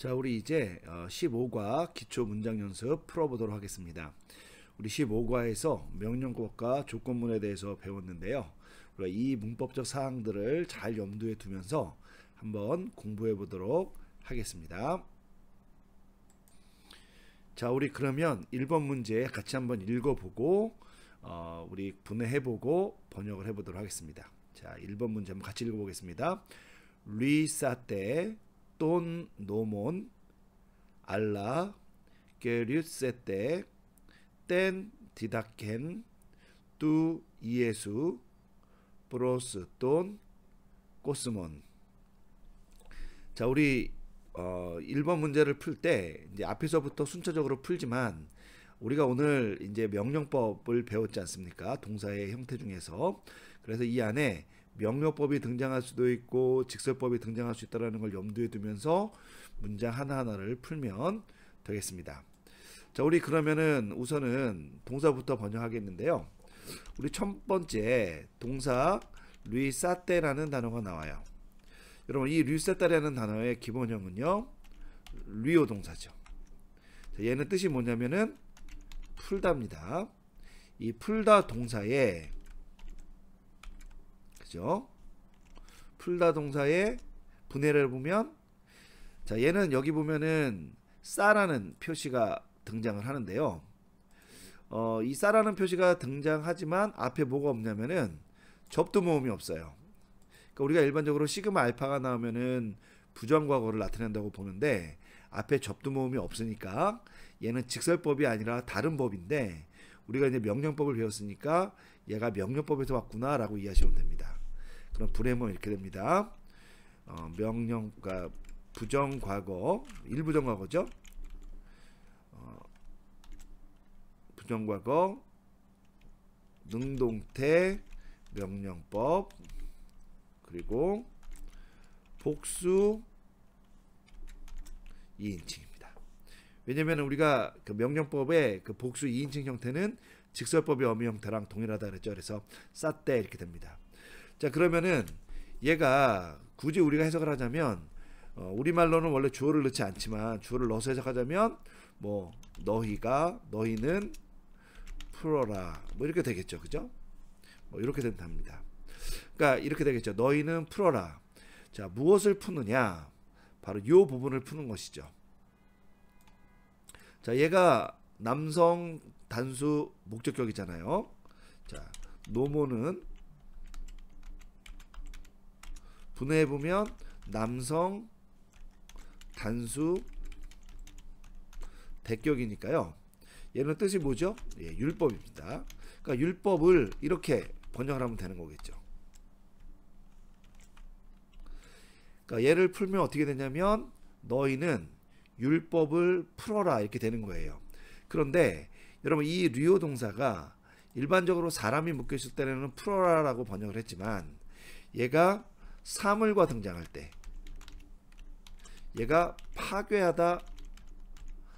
자, 우리 이제 15과 기초 문장 연습 풀어보도록 하겠습니다. 우리 15과에서 명령법과 조건문에 대해서 배웠는데요. 우리가 이 문법적 사항들을 잘 염두에 두면서 한번 공부해 보도록 하겠습니다. 자, 우리 그러면 1번 문제 같이 한번 읽어보고 우리 분해해보고 번역을 해보도록 하겠습니다. 자, 1번 문제 한번 같이 읽어보겠습니다. 리사테 돈 노몬 알라 게류세테 땐 디다켄 뚜 이예수 브로스 돈 코스몬. 자, 우리 1번 문제를 풀 때 이제 앞에서부터 순차적으로 풀지만 우리가 오늘 이제 명령법을 배웠지 않습니까? 동사의 형태 중에서. 그래서 이 안에 명령법이 등장할 수도 있고 직설법이 등장할 수 있다는 걸 염두에 두면서 문장 하나하나를 풀면 되겠습니다. 자, 우리 그러면은 우선은 동사부터 번역하겠는데요. 우리 첫 번째 동사 류사테라는 단어가 나와요. 여러분, 이 류사테라는 단어의 기본형은요 류어 동사죠. 자, 얘는 뜻이 뭐냐면은 풀다입니다. 이 풀다 동사에 그죠? 풀다 동사의 분해를 보면, 자, 얘는 여기 보면은 싸라는 표시가 등장을 하는데요. 이 싸라는 표시가 등장하지만 앞에 뭐가 없냐면은 접두 모음이 없어요. 그러니까 우리가 일반적으로 시그마 알파가 나오면은 부정과거를 나타낸다고 보는데 앞에 접두 모음이 없으니까 얘는 직설법이 아니라 다른 법인데 우리가 이제 명령법을 배웠으니까 얘가 명령법에서 왔구나라고 이해하시면 됩니다. 그럼 불해면 이렇게 됩니다. 명령과 부정과거, 일부정과거죠. 부정과거, 능동태, 명령법, 그리고 복수 2인칭입니다. 왜냐면 우리가 그 명령법의 그 복수 2인칭 형태는 직설법의 어미 형태랑 동일하다 그랬죠. 그래서 싸때 이렇게 됩니다. 자, 그러면은 얘가 굳이 우리가 해석을 하자면 우리말로는 원래 주어를 넣지 않지만 주어를 넣어서 해석하자면 뭐 너희는 풀어라 뭐 이렇게 되겠죠. 그죠? 뭐 이렇게 된답니다. 그러니까 이렇게 되겠죠. 너희는 풀어라. 자, 무엇을 푸느냐? 바로 이 부분을 푸는 것이죠. 자, 얘가 남성 단수 목적격이잖아요. 자, 노모는 분해해보면 남성 단수 대격이니까요. 얘는 뜻이 뭐죠? 예, 율법입니다. 그러니까 율법을 이렇게 번역을 하면 되는 거겠죠. 그러니까 얘를 풀면 어떻게 되냐면 너희는 율법을 풀어라 이렇게 되는 거예요. 그런데 여러분, 이 류어 동사가 일반적으로 사람이 묶여 있을 때는 풀어라라고 번역을 했지만 얘가 사물과 등장할 때 얘가 파괴하다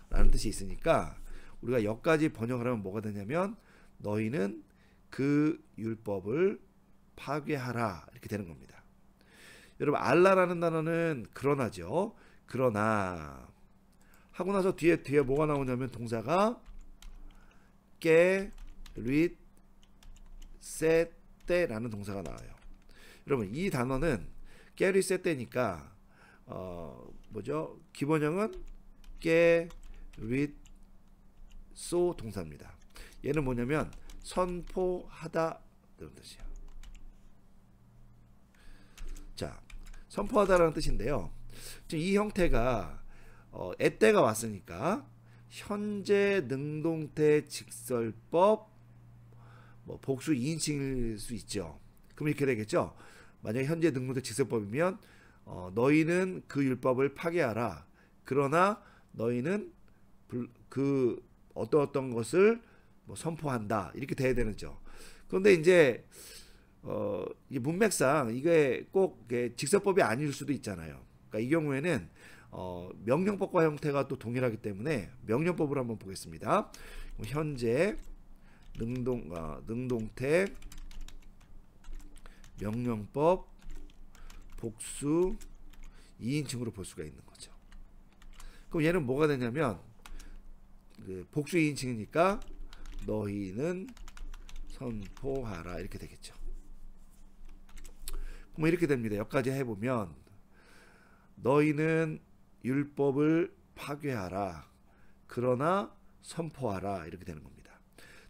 라는 뜻이 있으니까 우리가 여기까지 번역을 하면 뭐가 되냐면 너희는 그 율법을 파괴하라 이렇게 되는 겁니다. 여러분, 알라라는 단어는 그러나죠. 그러나 하고 나서 뒤에 뭐가 나오냐면 동사가 깨, 릿, 세때라는 동사가 나와요. 여러분, 이 단어는 깨, 릿, 세때니까 뭐죠? 기본형은 깨, 릿, 소 동사입니다. 얘는 뭐냐면 선포하다 이런 뜻이에요. 자, 선포하다라는 뜻인데요. 지금 이 형태가 에때가 왔으니까 현재 능동태 직설법 뭐 복수 2인칭일 수 있죠. 그럼 이렇게 되겠죠. 만약에 현재 능동태 직설법이면 너희는 그 율법을 파괴하라. 그러나 너희는 그 어떤 것을 뭐 선포한다. 이렇게 돼야 되는죠. 그런데 이제 이 문맥상 이게 꼭 직설법이 아닐 수도 있잖아요. 그러니까 이 경우에는 명령법과 형태가 또 동일하기 때문에 명령법을 한번 보겠습니다. 현재 능동태 명령법 복수 2인칭으로 볼 수가 있는 거죠. 그럼 얘는 뭐가 되냐면 복수 2인칭이니까 너희는 선포하라 이렇게 되겠죠. 그럼 이렇게 됩니다. 여기까지 해보면 너희는 율법을 파괴하라. 그러나 선포하라. 이렇게 되는 겁니다.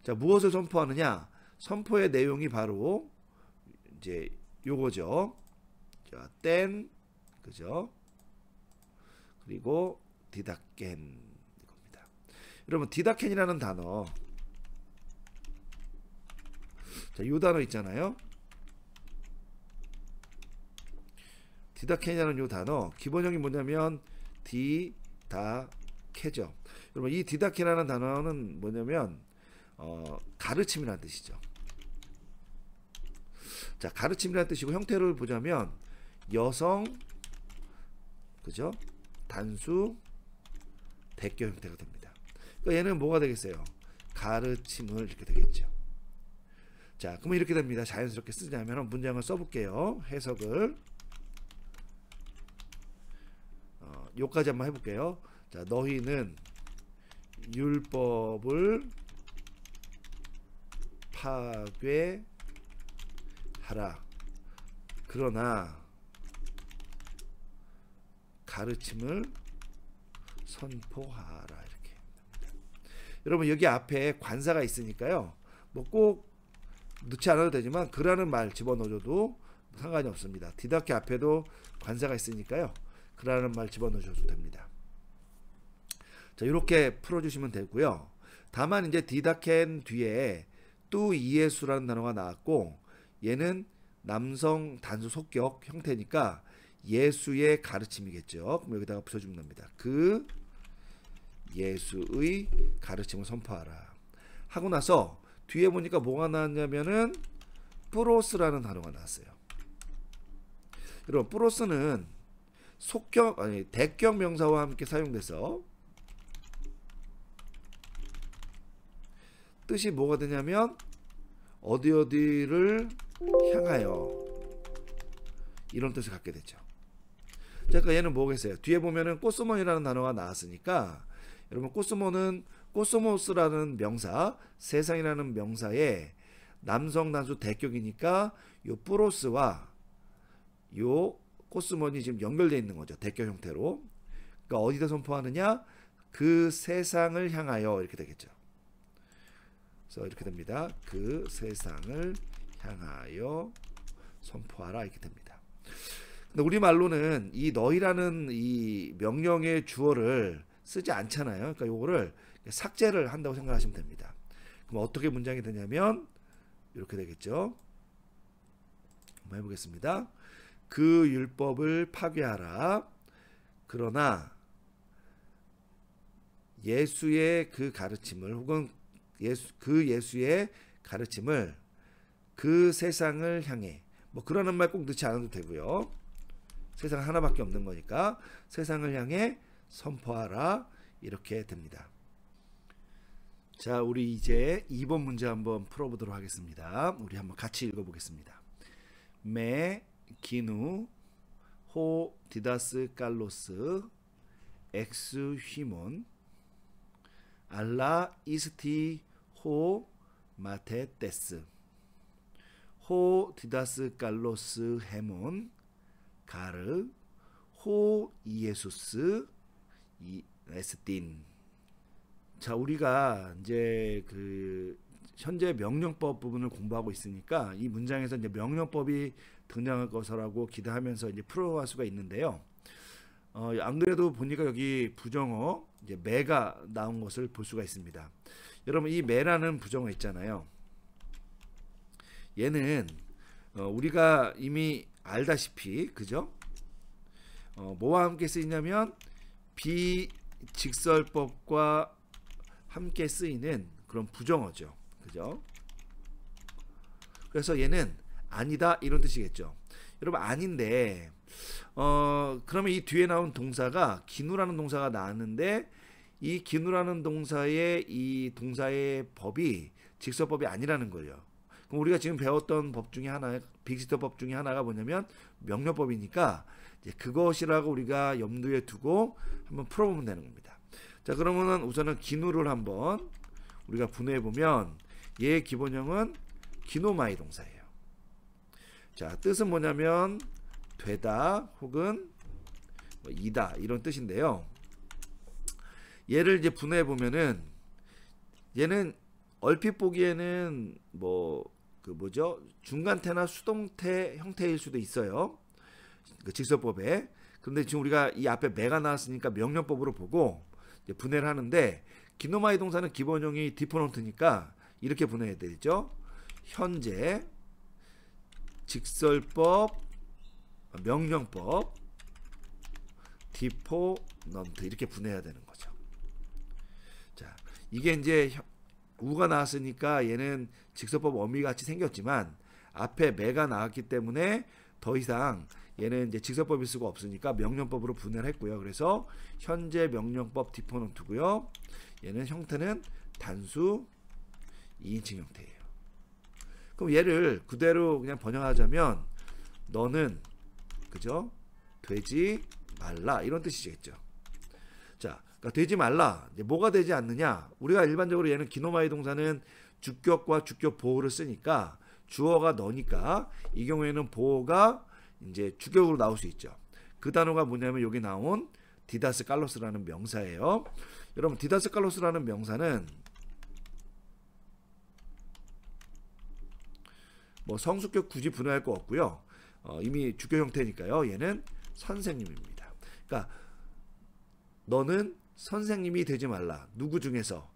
자, 무엇을 선포하느냐? 선포의 내용이 바로 이제 요거죠. 자, 땐 그죠? 그리고 디다켄 이겁니다. 여러분 디다켄이라는 단어, 자, 요 단어 있잖아요. 디다켄이라는 요 단어 기본형이 뭐냐면 디다케죠. 여러분 이 디다케라는 단어는 뭐냐면 가르침이라는 뜻이죠. 자, 가르침이라는 뜻이고 형태를 보자면 여성 그죠? 단수 대표 형태가 됩니다. 그러니까 얘는 뭐가 되겠어요? 가르침을 이렇게 되겠죠. 자, 그러면 이렇게 됩니다. 자연스럽게 쓰자면 문장을 써볼게요. 해석을 요까지 한번 해볼게요. 자, 너희는 율법을 파괴하라. 그러나 가르침을 선포하라. 이렇게. 여러분 여기 앞에 관사가 있으니까요. 뭐 꼭 넣지 않아도 되지만 그라는 말 집어넣어줘도 상관이 없습니다. 디다케 앞에도 관사가 있으니까요. 그라는 말 집어넣으셔도 됩니다. 자, 이렇게 풀어주시면 되고요. 다만 이제 디다켄 뒤에 또 이예수라는 단어가 나왔고 얘는 남성 단수 속격 형태니까 예수의 가르침이겠죠. 그럼 여기다가 붙여주면 됩니다. 그 예수의 가르침을 선포하라. 하고 나서 뒤에 보니까 뭐가 나왔냐면은 뿌로스라는 단어가 나왔어요. 여러분 뿌로스는 속격 아니 대격 명사와 함께 사용돼서 뜻이 뭐가 되냐면 어디를 향하여 이런 뜻을 갖게 되죠. 자, 그러니까 얘는 뭐겠어요? 뒤에 보면은 꼬스몬이라는 단어가 나왔으니까 여러분 꼬스몬은 꼬스모스라는 명사, 세상이라는 명사에 남성 단수 대격이니까 요 뿌로스와 요 코스몬이 지금 연결되어 있는 거죠. 대격 형태로. 그러니까 어디다 선포하느냐? 그 세상을 향하여 이렇게 되겠죠. 그래서 이렇게 됩니다. 그 세상을 향하여 선포하라 이렇게 됩니다. 근데 우리말로는 이 너희라는 이 명령의 주어를 쓰지 않잖아요. 그러니까 요거를 삭제를 한다고 생각하시면 됩니다. 그럼 어떻게 문장이 되냐면 이렇게 되겠죠. 한번 해보겠습니다. 그 율법을 파괴하라. 그러나 예수의 그 가르침을 혹은 예수의 가르침을 그 세상을 향해 뭐 그러는 말 꼭 넣지 않아도 되고요. 세상 하나밖에 없는 거니까 세상을 향해 선포하라 이렇게 됩니다. 자, 우리 이제 2번 문제 한번 풀어보도록 하겠습니다. 우리 한번 같이 읽어보겠습니다. 메 기누 호 디다스 칼로스 엑스 휘몬 알라 이스티 호 마테테스 호 디다스 칼로스 헤몬 가르 호 이에수스 에스틴. 자, 우리가 이제 그 현재 명령법 부분을 공부하고 있으니까 이 문장에서 이제 명령법이 등장할 것이라고 기대하면서 이제 풀어갈 수가 있는데요. 안 그래도 보니까 여기 부정어 이제 매가 나온 것을 볼 수가 있습니다. 여러분 이 매라는 부정어 있잖아요. 얘는 우리가 이미 알다시피 그죠? 뭐와 함께 쓰이냐면 비직설법과 함께 쓰이는 그런 부정어죠. 그죠? 그래서 얘는 아니다 이런 뜻이겠죠. 여러분 아닌데 그러면 이 뒤에 나온 동사가 기누라는 동사가 나왔는데 이 기누라는 동사의 이 동사의 법이 직설법이 아니라는 거예요. 그럼 우리가 지금 배웠던 법 중에 하나, 비직설법 중에 하나가 뭐냐면 명령법이니까 이제 그것이라고 우리가 염두에 두고 한번 풀어보면 되는 겁니다. 자, 그러면은 우선은 기누를 한번 우리가 분해해 보면 얘의 기본형은 기노마이 동사예요. 자, 뜻은 뭐냐면 되다 혹은 뭐 이다 이런 뜻인데요. 얘를 이제 분해해 보면은 얘는 얼핏 보기에는 뭐 그 뭐죠? 중간태나 수동태 형태일 수도 있어요. 그 직설법에. 그런데 지금 우리가 이 앞에 매가 나왔으니까 명령법으로 보고 이제 분해를 하는데 기노마이 동사는 기본형이 디포넌트니까 이렇게 분해해야 되죠. 현재, 직설법, 명령법, 디포넌트 이렇게 분해해야 되는 거죠. 자, 이게 이제 우가 나왔으니까 얘는 직설법 어미같이 생겼지만 앞에 매가 나왔기 때문에 더 이상 얘는 이제 직설법일 수가 없으니까 명령법으로 분해를 했고요. 그래서 현재 명령법 디포넌트고요. 얘는 형태는 단수 2인칭 형태예요. 그럼 얘를 그대로 그냥 번역하자면 너는 그죠? 되지 말라 이런 뜻이겠죠. 자, 그러니까 되지 말라. 이제 뭐가 되지 않느냐? 우리가 일반적으로 얘는 기노마이 동사는 주격과 주격 보호를 쓰니까 주어가 너니까 이 경우에는 보호가 이제 주격으로 나올 수 있죠. 그 단어가 뭐냐면 여기 나온 디다스 칼로스라는 명사예요. 여러분 디다스 칼로스라는 명사는 뭐 성수격 굳이 분해할 거 없고요. 이미 주격 형태니까요. 얘는 선생님입니다. 그러니까 너는 선생님이 되지 말라. 누구 중에서?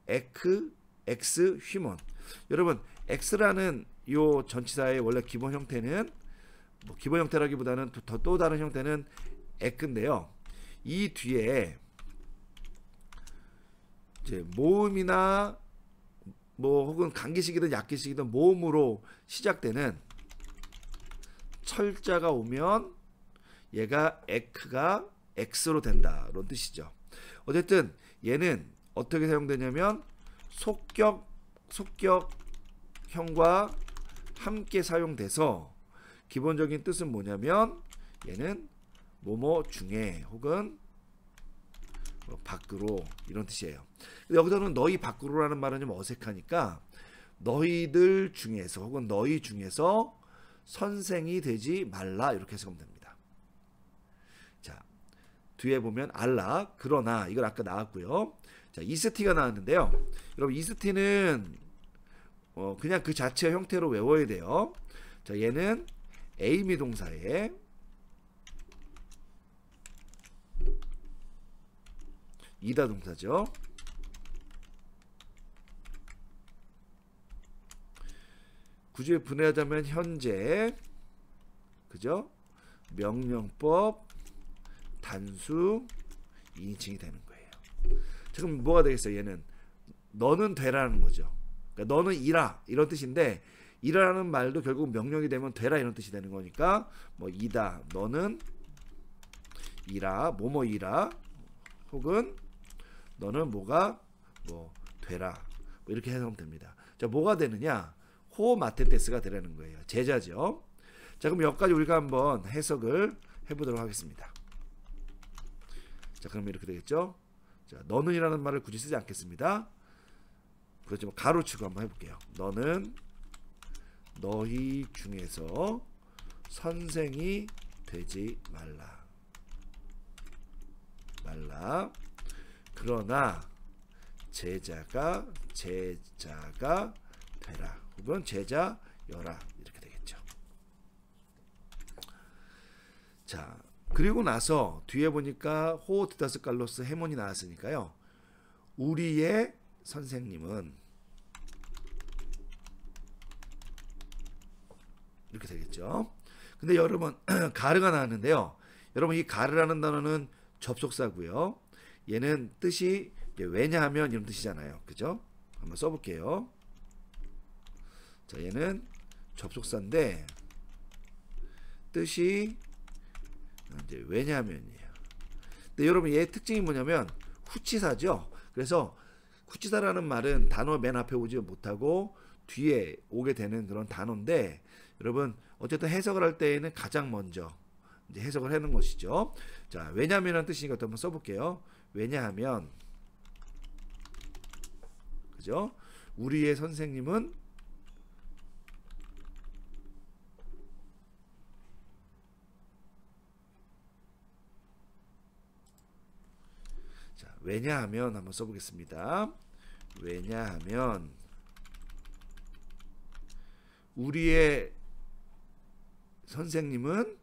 X 휴먼. 여러분 X라는 요 전치사의 원래 기본 형태는 뭐 기본 형태라기보다는 또 다른 형태는 X인데요. 이 뒤에 이제 모음이나 뭐 혹은 간기식이든 약기식이든 모음으로 시작되는 철자가 오면 얘가 X가 X로 된다. 이런 뜻이죠. 어쨌든 얘는 어떻게 사용되냐면 속격형과 함께 사용돼서 기본적인 뜻은 뭐냐면 얘는 뭐뭐 중에 혹은 뭐 밖으로 이런 뜻이에요. 근데 여기서는 너희 밖으로라는 말은 좀 어색하니까 너희들 중에서 혹은 너희 중에서 선생이 되지 말라 이렇게 해석하면 됩니다. 자, 뒤에 보면 알라 그러나 이걸 아까 나왔고요. 자, 이스티가 나왔는데요. 여러분 이스티는 그냥 그 자체 형태로 외워야 돼요. 자, 얘는 에이미 동사에 이다 동사죠. 굳이 분해하자면 현재 그죠? 명령법 단수 2인칭이 되는 거예요. 자, 그럼 뭐가 되겠어요? 얘는 너는 되라는 거죠. 그러니까 너는 이라 이런 뜻인데 이라는 말도 결국 명령이 되면 되라 이런 뜻이 되는 거니까 뭐 이다 너는 이라 뭐뭐 이라 혹은 너는 뭐가 뭐 되라 뭐 이렇게 해석하면 됩니다. 자, 뭐가 되느냐? 호마테테스가 되라는 거예요. 제자죠. 자, 그럼 여기까지 우리가 한번 해석을 해보도록 하겠습니다. 자, 그럼 이렇게 되겠죠. 자, 너는이라는 말을 굳이 쓰지 않겠습니다. 그렇지만 가로치고 한번 해볼게요. 너는 너희 중에서 선생이 되지 말라. 그러나 제자가 되라. 혹은 제자여라. 이렇게 되겠죠. 자, 그리고 나서 뒤에 보니까 호오티다스 칼로스 해몬이 나왔으니까요. 우리의 선생님은 이렇게 되겠죠. 근데 여러분 가르가 나왔는데요. 여러분 이 가르라는 단어는 접속사고요. 얘는 뜻이 왜냐하면 이런 뜻이잖아요. 그죠? 한번 써볼게요. 자, 얘는 접속사인데 뜻이 이제 왜냐하면이에요. 근데 여러분 얘의 특징이 뭐냐면 후치사죠. 그래서 후치사라는 말은 단어 맨 앞에 오지 못하고 뒤에 오게 되는 그런 단어인데 여러분 어쨌든 해석을 할 때에는 가장 먼저 이제 해석을 하는 것이죠. 자, 왜냐하면이라는 뜻이니까 또 한번 써볼게요. 왜냐하면, 그죠? 우리의 선생님은 자, 왜냐하면 한번 써보겠습니다. 왜냐하면 우리의 선생님은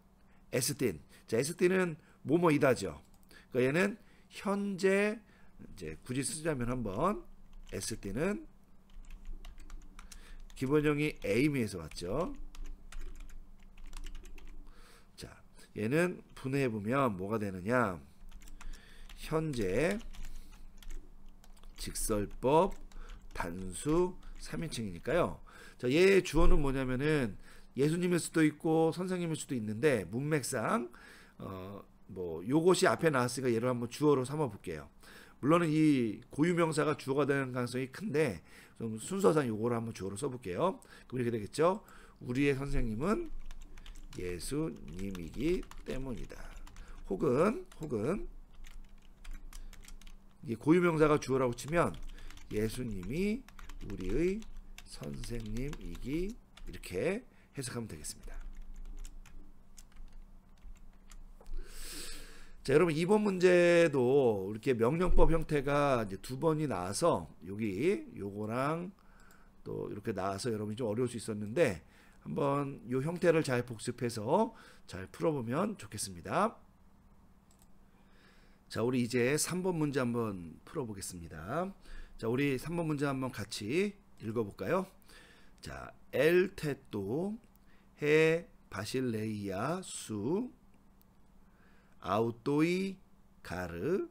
에스틴. 자, 에스틴은 뭐뭐이다죠. 그러니까 얘는 현재 이제 굳이 쓰자면 한번 에스틴은 기본형이 에이미에서 왔죠. 자, 얘는 분해해 보면 뭐가 되느냐? 현재 직설법 단수 3인칭이니까요. 자, 얘의 주어는 뭐냐면은 예수님일 수도 있고 선생님일 수도 있는데 문맥상 뭐 요것이 앞에 나왔으니까 얘를 한번 주어로 삼아 볼게요. 물론은 이 고유명사가 주어가 되는 가능성이 큰데 좀 순서상 요거를 한번 주어로 써볼게요. 그럼 이렇게 되겠죠. 우리의 선생님은 예수님이기 때문이다. 혹은 이 고유명사가 주어라고 치면 예수님이 우리의 선생님이기, 이렇게 해석하면 되겠습니다. 자, 여러분 이번 문제도 이렇게 명령법 형태가 이제 두 번이 나와서 요거랑 또 이렇게 나와서 여러분이 좀 어려울 수 있었는데 한번 요 형태를 잘 복습해서 잘 풀어보면 좋겠습니다. 자, 우리 이제 3번 문제 한번 풀어보겠습니다. 자, 우리 3번 문제 한번 같이 읽어볼까요? 자, 엘테또 해 바실레이아 수 아우토이 가르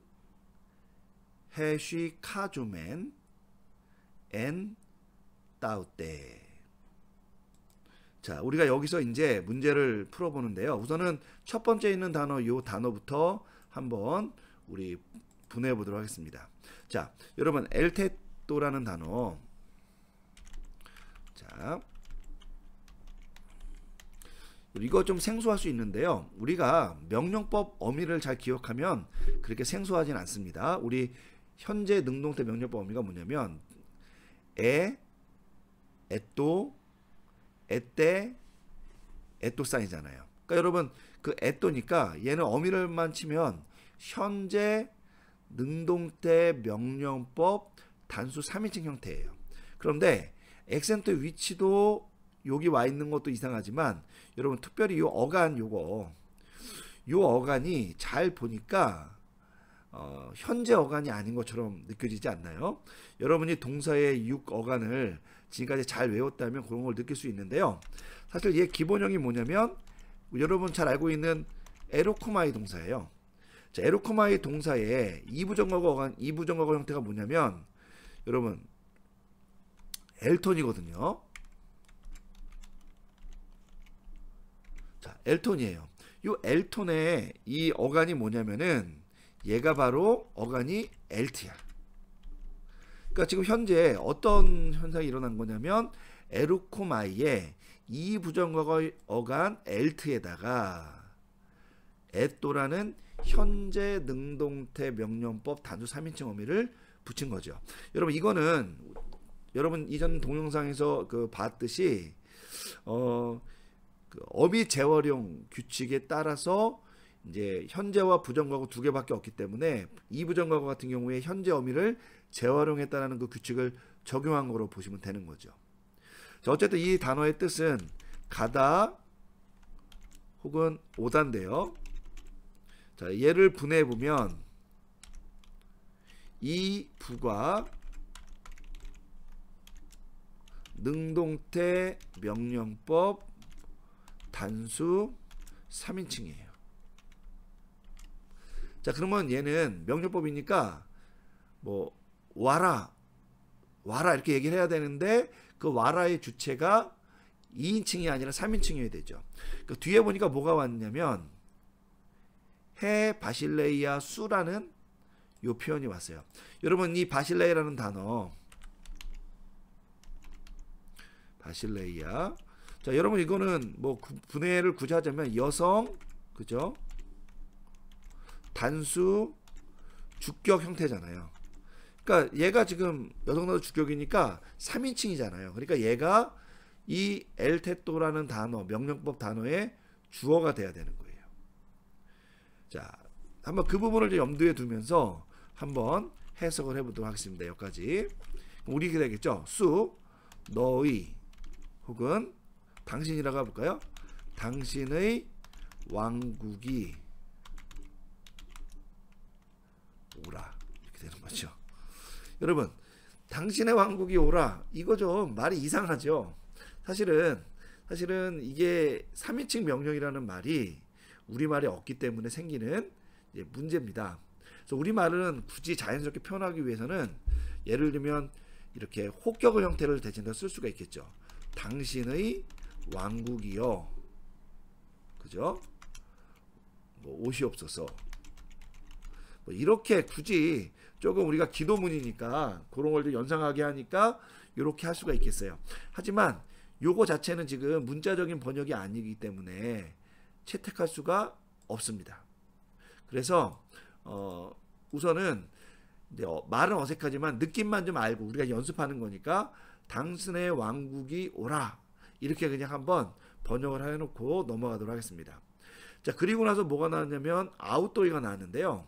해쉬 카주멘 엔 따우테. 자, 우리가 여기서 이제 문제를 풀어보는데요. 우선은 첫 번째 있는 단어, 요 단어부터 한번 우리 분해해 보도록 하겠습니다. 자, 여러분 엘테토라는 단어, 자, 이거 좀 생소할 수 있는데요. 우리가 명령법 어미를 잘 기억하면 그렇게 생소하진 않습니다. 우리 현재 능동태 명령법 어미가 뭐냐면 에또, 에떼, 에또쌍이잖아요. 그러니까 여러분 그 에또니까 얘는 어미를만 치면 현재 능동태 명령법 단수 3인칭 형태예요. 그런데 액센트 위치도 여기 와 있는 것도 이상하지만 여러분 특별히 요 어간 요 어간이 잘 보니까 현재 어간이 아닌 것처럼 느껴지지 않나요? 여러분이 동사의 6어간을 지금까지 잘 외웠다면 그런 걸 느낄 수 있는데요. 사실 얘 기본형이 뭐냐면 여러분 잘 알고 있는 에로코마이 동사예요. 자, 에로코마이 동사의 이부정어거 형태가 뭐냐면 여러분 엘톤이거든요. 자, 엘톤이에요. 이 엘톤의 이 어간이 뭐냐면은 얘가 바로 어간이 엘트야. 그러니까 지금 현재 어떤 현상이 일어난 거냐면 에루코마이의 이 부정어거 어간 엘트에다가 에또라는 현재 능동태 명령법 단수 3인칭 어미를 붙인 거죠. 여러분 이거는 여러분 이전 동영상에서 그 봤듯이 그 어미 재활용 규칙에 따라서 이제 현재와 부정과거 두 개밖에 없기 때문에 이 부정과거 같은 경우에 현재 어미를 재활용했다라는 그 규칙을 적용한 거로 보시면 되는 거죠. 자, 어쨌든 이 단어의 뜻은 가다 혹은 오다인데요. 자, 얘를 분해해 보면 이 부가 능동태 명령법 단수 3인칭이에요. 자, 그러면 얘는 명령법이니까 뭐 와라 이렇게 얘기를 해야 되는데 그 와라의 주체가 2인칭이 아니라 3인칭이어야 되죠. 그 뒤에 보니까 뭐가 왔냐면 해 바실레이아 수라는 요 표현이 왔어요. 여러분 이 바실레이라는 단어, 바실레이아, 자, 여러분 이거는 뭐 분해를 굳이 하자면 여성 그죠? 단수 주격 형태잖아요. 그러니까 얘가 지금 여성단어 주격이니까 3인칭이잖아요. 그러니까 얘가 이 엘테토라는 단어, 명령법 단어의 주어가 돼야 되는 거예요. 자, 한번 그 부분을 좀 염두에 두면서 한번 해석을 해보도록 하겠습니다. 여기까지. 우리 이렇게 되겠죠? 수, 너의, 혹은 당신이라고 해볼까요? 당신의 왕국이 오라. 이렇게 되는 거죠. 여러분, 당신의 왕국이 오라. 이거 좀 말이 이상하죠? 사실은 이게 3인칭 명령이라는 말이 우리말에 없기 때문에 생기는 문제입니다. 그래서 우리말은 굳이 자연스럽게 표현하기 위해서는 예를 들면 이렇게 호격을 형태를 대신해서 쓸 수가 있겠죠. 당신의 왕국이여, 그죠? 뭐 오시옵소서. 뭐 이렇게 굳이 조금 우리가 기도문이니까 그런 걸 좀 연상하게 하니까 이렇게 할 수가 있겠어요. 하지만 요거 자체는 지금 문자적인 번역이 아니기 때문에 채택할 수가 없습니다. 그래서 우선은 이제 말은 어색하지만 느낌만 좀 알고 우리가 연습하는 거니까 당신의 왕국이 오라 이렇게 그냥 한번 번역을 해놓고 넘어가도록 하겠습니다. 자, 그리고 나서 뭐가 나왔냐면 아웃도이가 나왔는데요.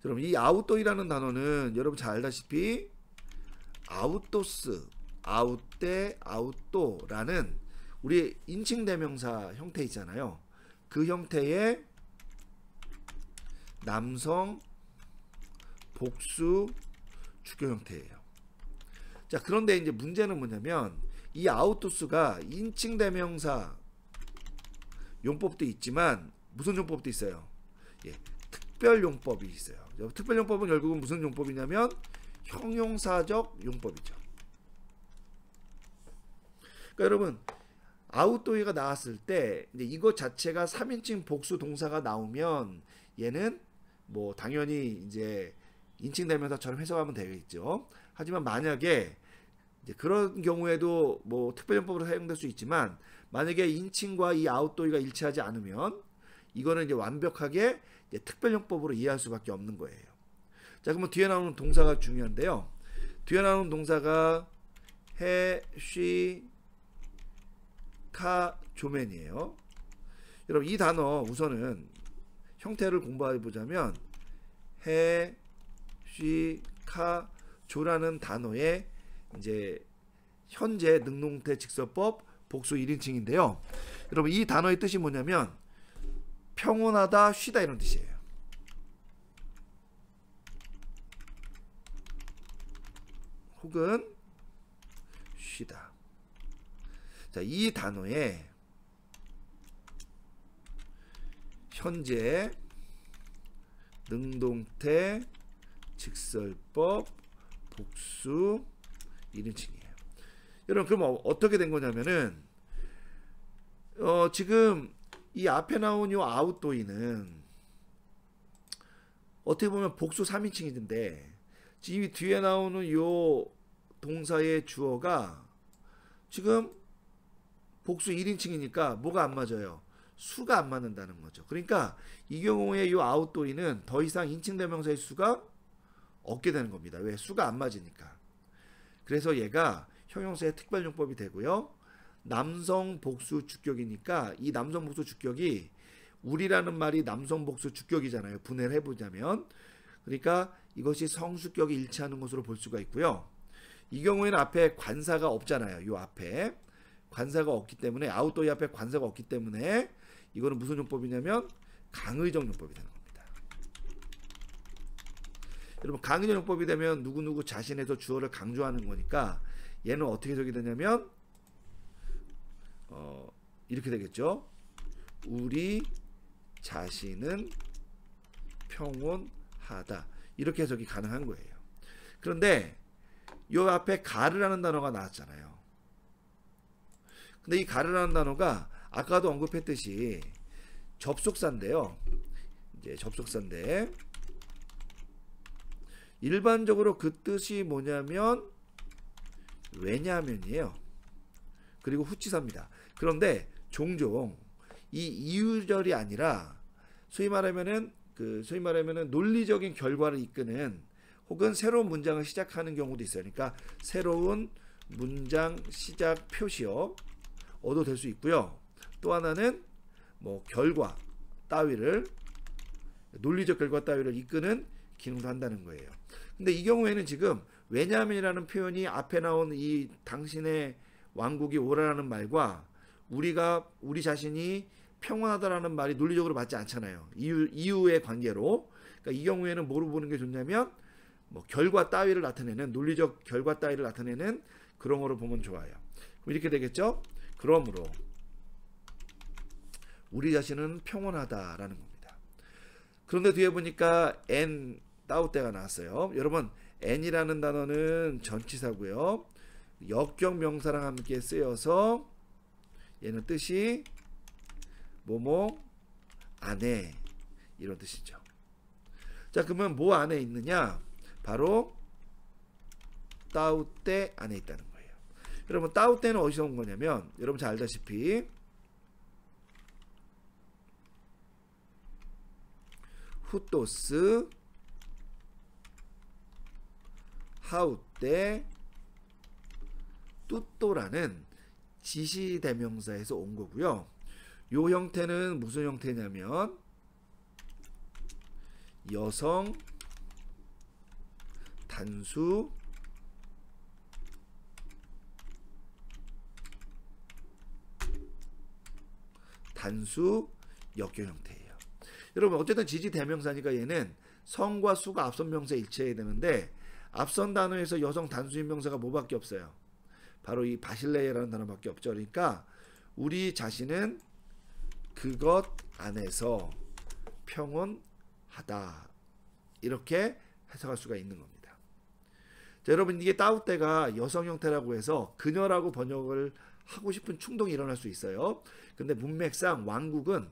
그럼 이 아웃도이라는 단어는 여러분 잘 알다시피 아웃도스, 아웃대, 아웃도라는 우리 인칭대명사 형태 있잖아요. 그 형태의 남성 복수 주격 형태예요. 자, 그런데 이제 문제는 뭐냐면 이 아웃도스가 인칭대명사 용법도 있지만 무슨 용법도 있어요? 예, 특별용법이 있어요. 특별용법은 결국은 무슨 용법이냐면 형용사적 용법이죠. 그러니까 여러분 아웃도이가 나왔을 때 이제 이것 자체가 3인칭 복수 동사가 나오면 얘는 뭐 당연히 이제 인칭대명사처럼 해석하면 되겠죠. 하지만 만약에 이제 그런 경우에도 뭐 특별용법으로 사용될 수 있지만 만약에 인칭과 이 아웃도이가 일치하지 않으면 이거는 이제 완벽하게 이제 특별용법으로 이해할 수밖에 없는 거예요. 자, 그러면 뒤에 나오는 동사가 중요한데요. 뒤에 나오는 동사가 해, 쉬, 카, 조맨이에요. 여러분 이 단어 우선은 형태를 공부해 보자면 해, 쉬, 카, 조라는 단어의 이제 현재 능동태 직설법 복수 1인칭인데요. 여러분 이 단어의 뜻이 뭐냐면 평온하다, 쉬다 이런 뜻이에요. 혹은 쉬다. 자, 이 단어에 현재 능동태 직설법 복수 1인칭이에요. 여러분 그럼 어떻게 된 거냐면은 지금 이 앞에 나온 요 아웃도이는 어떻게 보면 복수 3인칭인데 지금 뒤에 나오는 요 동사의 주어가 지금 복수 1인칭이니까 뭐가 안 맞아요? 수가 안 맞는다는 거죠. 그러니까 이 경우에 이 아웃도이는 더 이상 인칭대명사의 수가 없게 되는 겁니다. 왜? 수가 안 맞으니까. 그래서 얘가 형용사의 특별용법이 되고요. 남성 복수 주격이니까 이 남성 복수 주격이 우리라는 말이 남성 복수 주격이잖아요. 분해를 해보자면. 그러니까 이것이 성수격이 일치하는 것으로 볼 수가 있고요. 이 경우에는 앞에 관사가 없잖아요. 이 앞에 관사가 없기 때문에 아웃도이 앞에 관사가 없기 때문에 이거는 무슨 용법이냐면 강의적 용법이 되는 겁니다. 여러분 강의적 용법이 되면 누구누구 자신에서 주어를 강조하는 거니까 얘는 어떻게 해석이 되냐면 이렇게 되겠죠. 우리 자신은 평온하다. 이렇게 해석이 가능한 거예요. 그런데 이 앞에 가르라는 단어가 나왔잖아요. 근데 이 가르라는 단어가 아까도 언급했듯이 접속사인데요. 이제 접속사인데 일반적으로 그 뜻이 뭐냐면 왜냐하면이에요. 그리고 후치사입니다. 그런데 종종 이 이유절이 아니라 소위 말하면은 논리적인 결과를 이끄는 혹은 새로운 문장을 시작하는 경우도 있어요. 그러니까 새로운 문장 시작 표시어 어도 될 수 있고요. 또 하나는 뭐 결과 따위를 논리적 결과 따위를 이끄는 기능도 한다는 거예요. 근데 이 경우에는 지금 왜냐하면이라는 표현이 앞에 나온 이 당신의 왕국이 오라라는 말과 우리 자신이 평온하다라는 말이 논리적으로 맞지 않잖아요. 이유의 관계로. 그러니까 이 경우에는 뭐로 보는 게 좋냐면 뭐 결과 따위를 나타내는 논리적 결과 따위를 나타내는 그런 거로 보면 좋아요. 그럼 이렇게 되겠죠? 그러므로 우리 자신은 평온하다라는 겁니다. 그런데 뒤에 보니까 n 따웃대가 나왔어요. 여러분 n이라는 단어는 전치사고요. 역경 명사랑 함께 쓰여서 얘는 뜻이 뭐뭐 안에 이런 뜻이죠. 자, 그러면 뭐 안에 있느냐? 바로 따웃대 안에 있다는 거예요. 여러분 따웃대는 어디서 온 거냐면 여러분 잘 알다시피 후토스 하우떼 뚜또라는 지시대명사에서 온 거고요. 요 형태는 무슨 형태냐면 여성 단수 역경 형태예요. 여러분 어쨌든 지지대명사니까 얘는 성과 수가 앞선 명사에 일치해야 되는데 앞선 단어에서 여성 단수인 명사가 뭐밖에 없어요. 바로 이 바실레이라는 단어밖에 없죠. 그러니까 우리 자신은 그것 안에서 평온하다 이렇게 해석할 수가 있는 겁니다. 자, 여러분 이게 따웃대가 여성 형태라고 해서 그녀라고 번역을 하고 싶은 충동이 일어날 수 있어요. 근데 문맥상 왕국은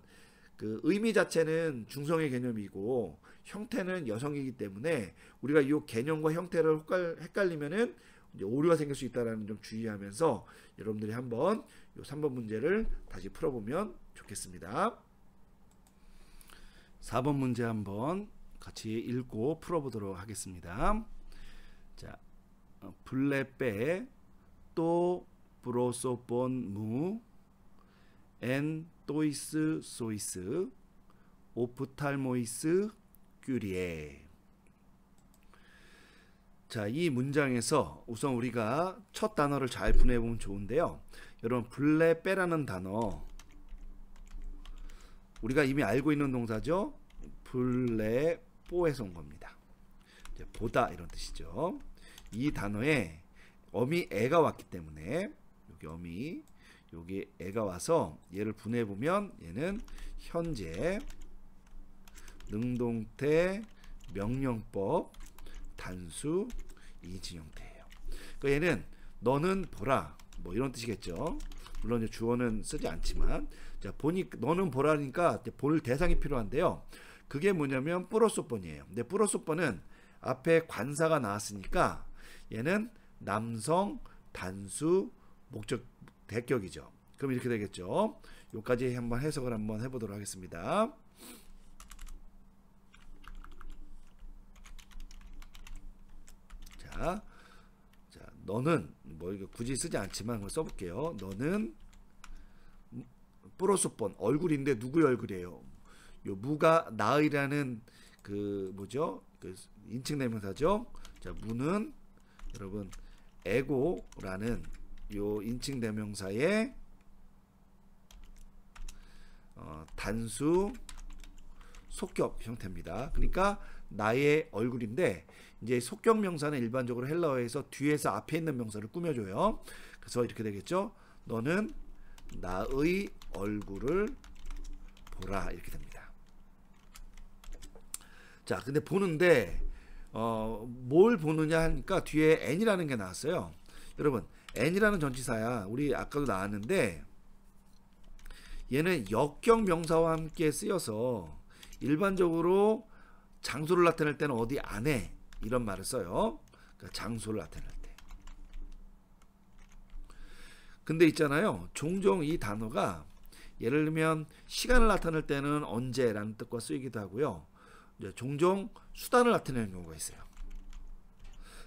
그 의미 자체는 중성의 개념이고 형태는 여성이기 때문에 우리가 이 개념과 형태를 헷갈리면은 이제 오류가 생길 수 있다는 점 주의하면서 여러분들이 한번 이 3번 문제를 다시 풀어보면 좋겠습니다. 4번 문제 한번 같이 읽고 풀어보도록 하겠습니다. 자, 블레페 또 브로소본 무 엔 또이스 소이스 오프탈모이스 큐리에. 자, 이 문장에서 우선 우리가 첫 단어를 잘 분해해보면 좋은데요. 여러분 블레빼라는 단어 우리가 이미 알고 있는 동사죠. 블레뽀에서 온 겁니다. 보다 이런 뜻이죠. 이 단어에 어미 애가 왔기 때문에 여기 어미 여기 애가 와서 얘를 분해해보면 얘는 현재 능동태 명령법 단수 이지 형태예요. 그러니까 얘는 너는 보라 뭐 이런 뜻이겠죠. 물론 주어는 쓰지 않지만 자 보니 너는 보라니까 볼 대상이 필요한데요. 그게 뭐냐면 뿌로소본이에요. 근데 뿌로소본은 앞에 관사가 나왔으니까 얘는 남성 단수 목적 대격이죠. 그럼 이렇게 되겠죠. 여기까지 한번 해석을 한번 해보도록 하겠습니다. 자, 너는 뭐 이거 굳이 쓰지 않지만 그걸 써볼게요. 너는 뿌로소본 얼굴인데 누구의 얼굴이에요? 요 무가 나의라는 그 뭐죠? 그 인칭대명사죠. 자, 무는 여러분 에고라는 요 인칭대명사의 단수 속격 형태입니다. 그러니까 나의 얼굴인데 이제 속격 명사는 일반적으로 헬라어에서 뒤에서 앞에 있는 명사를 꾸며줘요. 그래서 이렇게 되겠죠. 너는 나의 얼굴을 보라 이렇게 됩니다. 자, 근데 보는데 뭘 보느냐 하니까 뒤에 n이라는 게 나왔어요. 여러분 n이라는 전치사야. 우리 아까도 나왔는데 얘는 역경 명사와 함께 쓰여서 일반적으로 장소를 나타낼 때는 어디 안에 이런 말을 써요. 그러니까 장소를 나타낼 때. 근데 있잖아요. 종종 이 단어가 예를 들면 시간을 나타낼 때는 언제라는 뜻과 쓰이기도 하고요. 이제 종종 수단을 나타내는 경우가 있어요.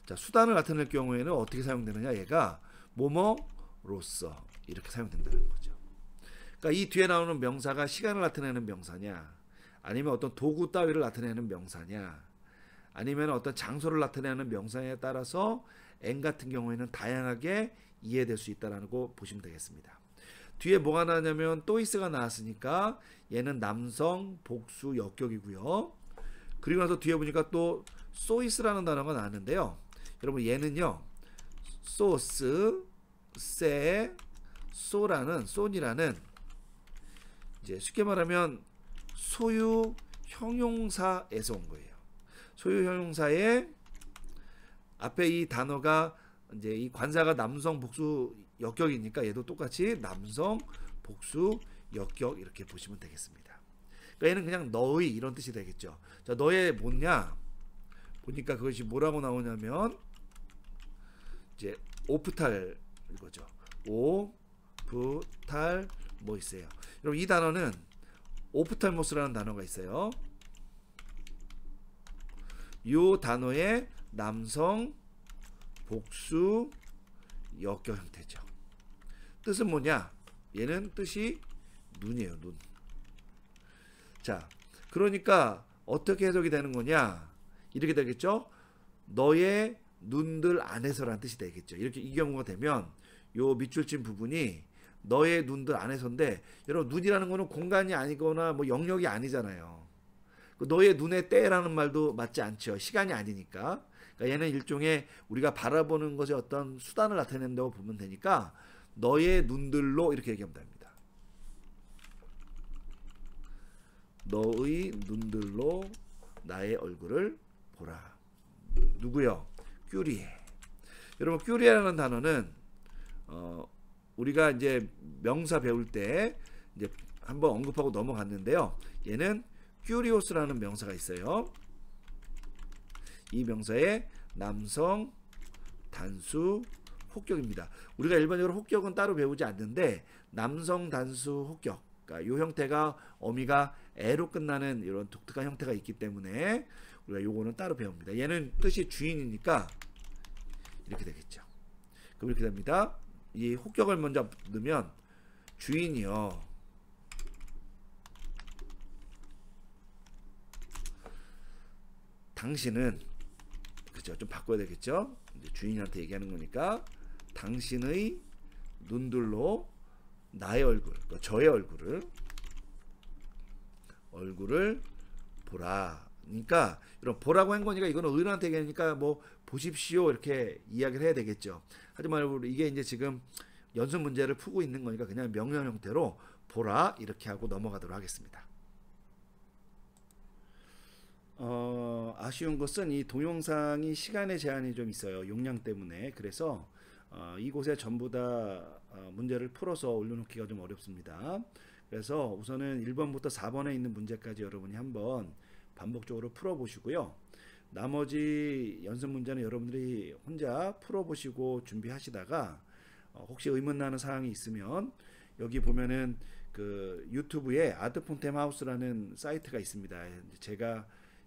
자, 수단을 나타낼 경우에는 어떻게 사용되느냐? 얘가 뭐뭐로써 이렇게 사용된다는 거죠. 그러니까 이 뒤에 나오는 명사가 시간을 나타내는 명사냐, 아니면 어떤 도구 따위를 나타내는 명사냐, 아니면 어떤 장소를 나타내는 명사에 따라서 n 같은 경우에는 다양하게 이해될 수 있다는 거 보시면 되겠습니다. 뒤에 뭐가 나냐면 또이스가 나왔으니까 얘는 남성 복수 역격이고요. 그리고 나서 뒤에 보니까 또 소이스라는 단어가 나왔는데요. 여러분 얘는요, 소스, 세, 소라는 손이라는 이제 쉽게 말하면 소유 형용사에서 온 거예요. 소유 형용사의 앞에 이 단어가 이제 이 관사가 남성 복수 역격이니까 얘도 똑같이 남성 복수 역격 이렇게 보시면 되겠습니다. 그러니까 얘는 그냥 너의 이런 뜻이 되겠죠. 자, 너의 뭐냐 보니까 그것이 뭐라고 나오냐면 이제 오프탈 이거죠. 오프탈 뭐 있어요. 여러분 이 단어는 오프탈모스라는 단어가 있어요. 이 단어의 남성 복수 역격 형태죠. 뜻은 뭐냐? 얘는 뜻이 눈이에요. 눈. 자, 그러니까 어떻게 해석이 되는 거냐? 이렇게 되겠죠. 너의 눈들 안에서라는 뜻이 되겠죠. 이렇게 이 경우가 되면 요 밑줄진 부분이 너의 눈들 안에서인데, 여러분 눈이라는 거는 공간이 아니거나 뭐 영역이 아니잖아요. 너의 눈의 때라는 말도 맞지 않죠. 시간이 아니니까. 그러니까 얘는 일종의 우리가 바라보는 것의 어떤 수단을 나타낸다고 보면 되니까 너의 눈들로 이렇게 얘기하면 됩니다. 너의 눈들로 나의 얼굴을 보라. 누구요? 큐리에. 여러분 큐리에라는 단어는 우리가 이제 명사 배울 때 이제 한번 언급하고 넘어갔는데요. 얘는 큐리오스라는 명사가 있어요. 이 명사의 남성 단수 혹격입니다. 우리가 일반적으로 혹격은 따로 배우지 않는데 남성 단수 혹격, 그러니까 이 형태가 어미가 에로 끝나는 이런 독특한 형태가 있기 때문에 우리가 요거는 따로 배웁니다. 얘는 뜻이 주인이니까 이렇게 되겠죠. 그럼 이렇게 됩니다. 이 혹격을 먼저 넣으면 주인이요. 당신은 그죠? 좀 바꿔야 되겠죠? 이제 주인한테 얘기하는 거니까 당신의 눈들로 나의 얼굴, 그러니까 저의 얼굴을 보라. 그러니까 이런 보라고 한 거니까 이거는 어른한테 얘기하니까 뭐 보십시오 이렇게 이야기를 해야 되겠죠. 하지만 이게 이제 지금 연습 문제를 풀고 있는 거니까 그냥 명령 형태로 보라 이렇게 하고 넘어가도록 하겠습니다. 아쉬운 것은 이 동영상이 시간의 제한이 좀 있어요. 용량 때문에. 그래서 이곳에 전부 다 문제를 풀어서 올려놓기가 좀 어렵습니다. 그래서 우선은 1번부터 4번에 있는 문제까지 여러분이 한번 반복적으로 풀어보시고요. 나머지 연습 문제는 여러분들이 혼자 풀어보시고 준비하시다가 혹시 의문나는 사항이 있으면 여기 보면은 그 유튜브에 아트폰템하우스라는 사이트가 있습니다. 제가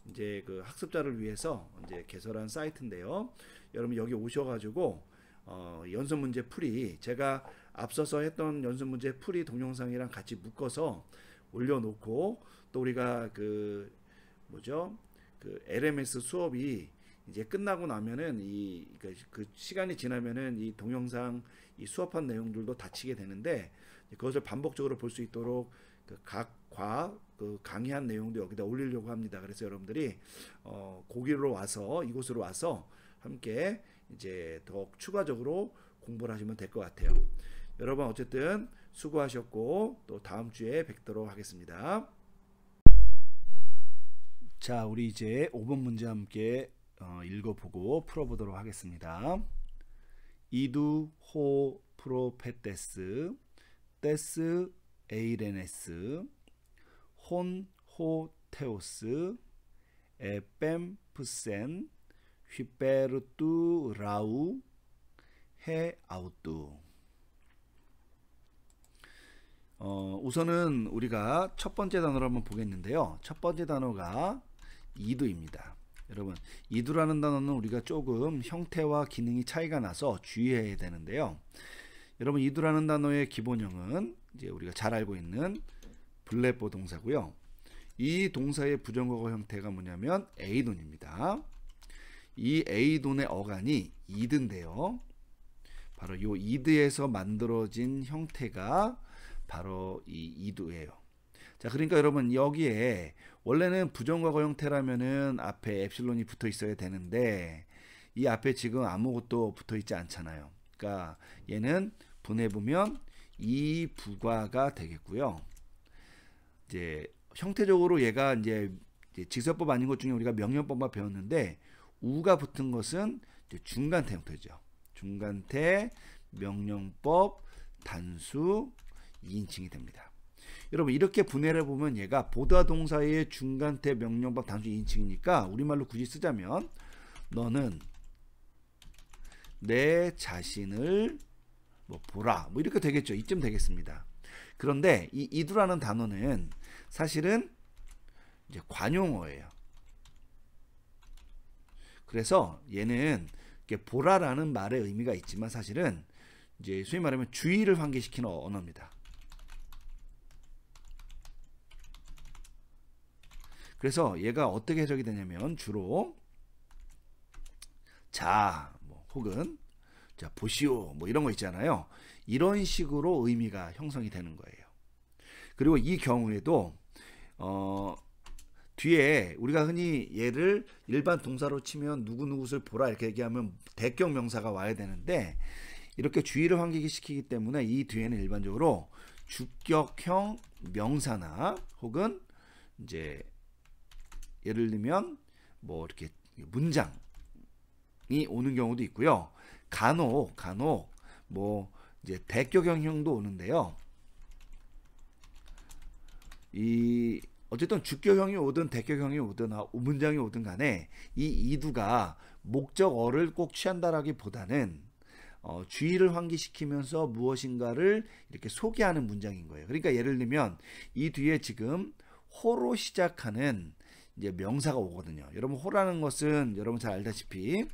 이제 그 학습자를 위해서 이제 개설한 사이트인데요. 여러분 여기 오셔가지고 연습 문제 풀이, 제가 앞서서 했던 연습 문제 풀이 동영상이랑 같이 묶어서 올려놓고, 또 우리가 그 뭐죠? 그 LMS 수업이 이제 끝나고 나면은 그 시간이 지나면은 이 동영상 이 수업한 내용들도 닫히게 되는데, 그것을 반복적으로 볼 수 있도록 그 각과 그 강의한 내용도 여기다 올리려고 합니다. 그래서 여러분들이 거기로 와서, 이곳으로 와서 함께 이제 더 추가적으로 공부를 하시면 될 것 같아요. 여러분 어쨌든 수고하셨고 또 다음 주에 뵙도록 하겠습니다. 자, 우리 이제 5번 문제 함께 읽어보고 풀어보도록 하겠습니다. 이두 호 프로페테스 테스 에이레네스 혼 호 테오스 에펜프센 휘페르투 라우 해 아우투. 우선은 우리가 첫 번째 단어를 한번 보겠는데요. 첫 번째 단어가 이두입니다. 여러분, 이두라는 단어는 우리가 조금 형태와 기능이 차이가 나서 주의해야 되는데요. 여러분, 이두라는 단어의 기본형은 이제 우리가 잘 알고 있는 블레보 동사고요. 이 동사의 부정어가 형태가 뭐냐면 에이돈입니다. 이 에이돈의 어간이 이드인데요. 바로 이 이드에서 만들어진 형태가 바로 이 이두예요. 자, 그러니까 여러분, 여기에 원래는 부정과거 형태라면은 앞에 엡실론이 붙어 있어야 되는데 이 앞에 지금 아무것도 붙어 있지 않잖아요. 그러니까 얘는 분해 보면 이 부과가 되겠고요. 이제 형태적으로 얘가 이제 직설법 아닌 것 중에 우리가 명령법만 배웠는데 우가 붙은 것은 이제 중간태 형태죠. 중간태, 명령법, 단수, 2인칭이 됩니다. 여러분, 이렇게 분해를 보면 얘가 보다 동사의 중간태, 명령법, 단수, 2인칭이니까 우리말로 굳이 쓰자면 너는 내 자신을 뭐 보라, 뭐 이렇게 되겠죠. 이쯤 되겠습니다. 그런데 이 이두라는 단어는 사실은 이제 관용어예요. 그래서 얘는 보라라는 말의 의미가 있지만 사실은 이제 소위 말하면 주의를 환기시키는 언어입니다. 그래서 얘가 어떻게 해석이 되냐면 주로 자, 뭐 혹은 자, 보시오, 뭐 이런 거 있잖아요. 이런 식으로 의미가 형성이 되는 거예요. 그리고 이 경우에도 뒤에 우리가 흔히 얘를 일반 동사로 치면 누구누구를 보라 이렇게 얘기하면 대격 명사가 와야 되는데 이렇게 주의를 환기시키기 때문에 이 뒤에는 일반적으로 주격형 명사나 혹은 이제 예를 들면 뭐 이렇게 문장이 오는 경우도 있고요. 간혹 뭐 이제 대격형도 오는데요. 이 어쨌든 주격형이 오든 대격형이 오든 문장이 오든 간에 이 이두가 목적어를 꼭 취한다라기보다는 주의를 환기시키면서 무엇인가를 이렇게 소개하는 문장인 거예요. 그러니까 예를 들면 이 뒤에 지금 호로 시작하는 이제 명사가 오거든요. 여러분, 호라는 것은 여러분 잘 알다시피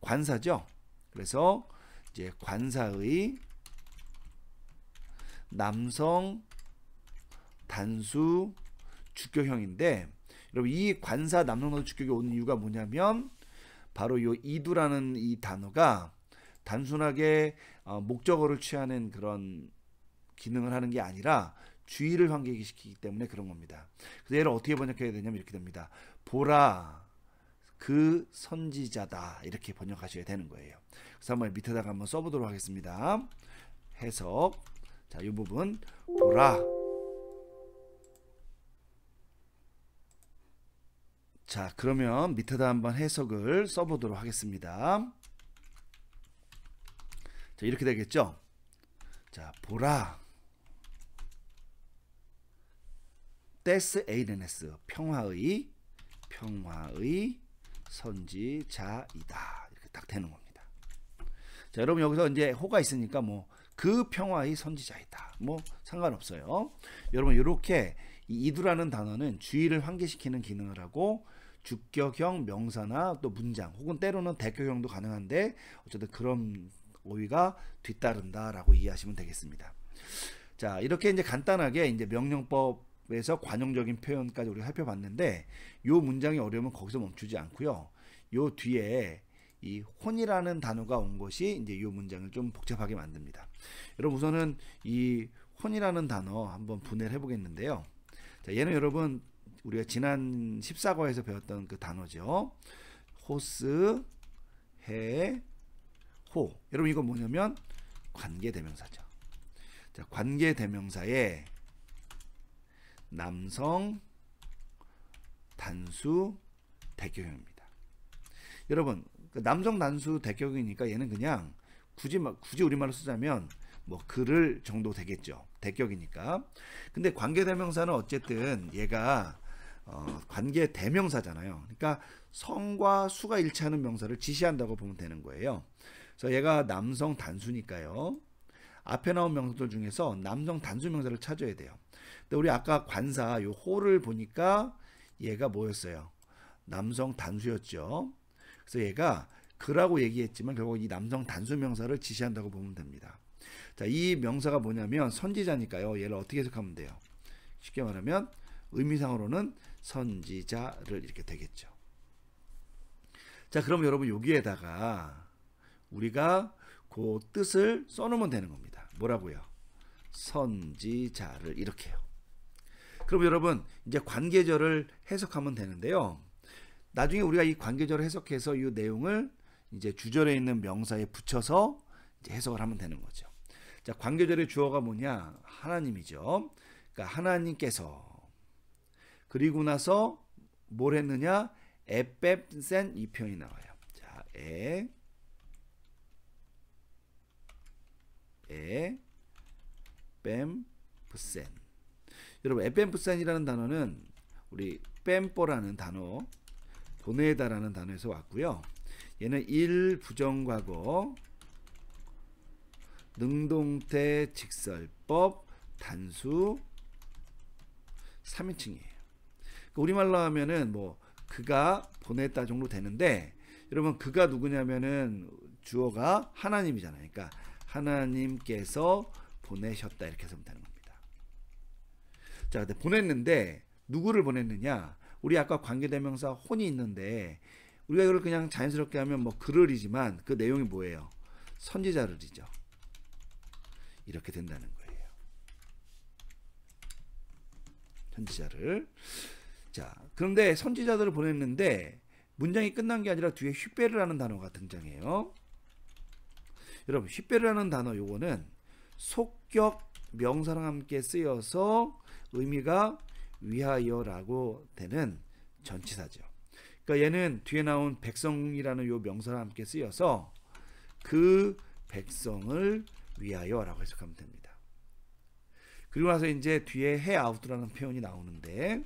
관사죠. 그래서 이제 관사의 남성 단수 주격형인데 여러분, 이 관사 남성 단수 주격이 오는 이유가 뭐냐면 바로 이 이두라는 이 단어가 단순하게 목적어를 취하는 그런 기능을 하는 게 아니라 주의를 환기시키기 때문에 그런 겁니다. 그래서 얘를 어떻게 번역해야 되냐면 이렇게 됩니다. 보라, 그 선지자다, 이렇게 번역하셔야 되는 거예요. 그래서 한번 밑에다가 한번 써보도록 하겠습니다. 해석. 자, 이 부분 보라. 자, 그러면 밑에다 한번 해석을 써보도록 하겠습니다. 자, 이렇게 되겠죠. 자, 보라. 데스 에이레네스, 평화의 선지자이다. 이렇게 딱 되는 겁니다. 자, 여러분, 여기서 이제 호가 있으니까 뭐 그 평화의 선지자이다, 뭐 상관없어요. 여러분, 이렇게 이 이두라는 단어는 주의를 환기시키는 기능을 하고 주격형 명사나 또 문장 혹은 때로는 대격형도 가능한데 어쨌든 그런 어휘가 뒤따른다라고 이해하시면 되겠습니다. 자, 이렇게 이제 간단하게 이제 명령법에서 관용적인 표현까지 우리가 살펴봤는데 이 문장이 어려우면 거기서 멈추지 않고요. 요 뒤에 이 혼이라는 단어가 온 것이 이제 이 문장을 좀 복잡하게 만듭니다. 여러분, 우선은 이 혼이라는 단어 한번 분해를 해보겠는데요. 자, 얘는 여러분 우리가 지난 14과에서 배웠던 그 단어죠. 호스, 해, 호. 여러분, 이거 뭐냐면 관계대명사죠. 자, 관계대명사에 남성 단수 대격형입니다. 여러분, 남성 단수 대격이니까 얘는 그냥 굳이 우리말로 쓰자면 뭐 그를 정도 되겠죠. 대격이니까. 근데 관계대명사는 어쨌든 얘가 관계 대명사잖아요. 그러니까 성과 수가 일치하는 명사를 지시한다고 보면 되는 거예요. 그래서 얘가 남성 단수니까요. 앞에 나온 명사들 중에서 남성 단수 명사를 찾아야 돼요. 근데 우리 아까 관사 요 호를 보니까 얘가 뭐였어요? 남성 단수였죠. 그래서 얘가 그라고 얘기했지만 결국 이 남성 단수 명사를 지시한다고 보면 됩니다. 자, 이 명사가 뭐냐면 선지자니까요. 얘를 어떻게 해석하면 돼요? 쉽게 말하면 의미상으로는 선지자를 이렇게 되겠죠. 자, 그럼 여러분 여기에다가 우리가 그 뜻을 써놓으면 되는 겁니다. 뭐라고요? 선지자를 이렇게요. 그럼 여러분 이제 관계절을 해석하면 되는데요. 나중에 우리가 이 관계절을 해석해서 이 내용을 이제 주절에 있는 명사에 붙여서 이제 해석을 하면 되는 거죠. 자, 관계절의 주어가 뭐냐? 하나님이죠. 그러니까 하나님께서. 그리고 나서 뭘 했느냐? 에뺍센 이 표현이 나와요. 자, 에뱀프센. 여러분 에뱀프센이라는 단어는 우리 뺨뽀라는 단어, 보내다라는 단어에서 왔고요. 얘는 일 부정과거, 능동태, 직설법, 단수, 3인칭이에요. 우리말로 하면은 뭐 그가 보냈다 정도 되는데, 여러분 그가 누구냐면은 주어가 하나님이잖아요. 그러니까 하나님께서 보내셨다 이렇게 해서 되는 겁니다. 자, 근데 보냈는데 누구를 보냈느냐? 우리 아까 관계대명사 혼이 있는데 우리가 이걸 그냥 자연스럽게 하면 뭐 그를이지만 그 내용이 뭐예요? 선지자를이죠. 이렇게 된다는 거예요. 선지자를. 자, 그런데 선지자들을 보냈는데 문장이 끝난 게 아니라 뒤에 휘베르라는 단어가 등장해요. 여러분 휘베르라는 단어 요거는 속격 명사랑 함께 쓰여서 의미가 위하여라고 되는 전치사죠. 그러니까 얘는 뒤에 나온 백성이라는 요 명사랑 함께 쓰여서 그 백성을 위하여라고 해석하면 됩니다. 그리고 나서 이제 뒤에 해아웃라는 표현이 나오는데,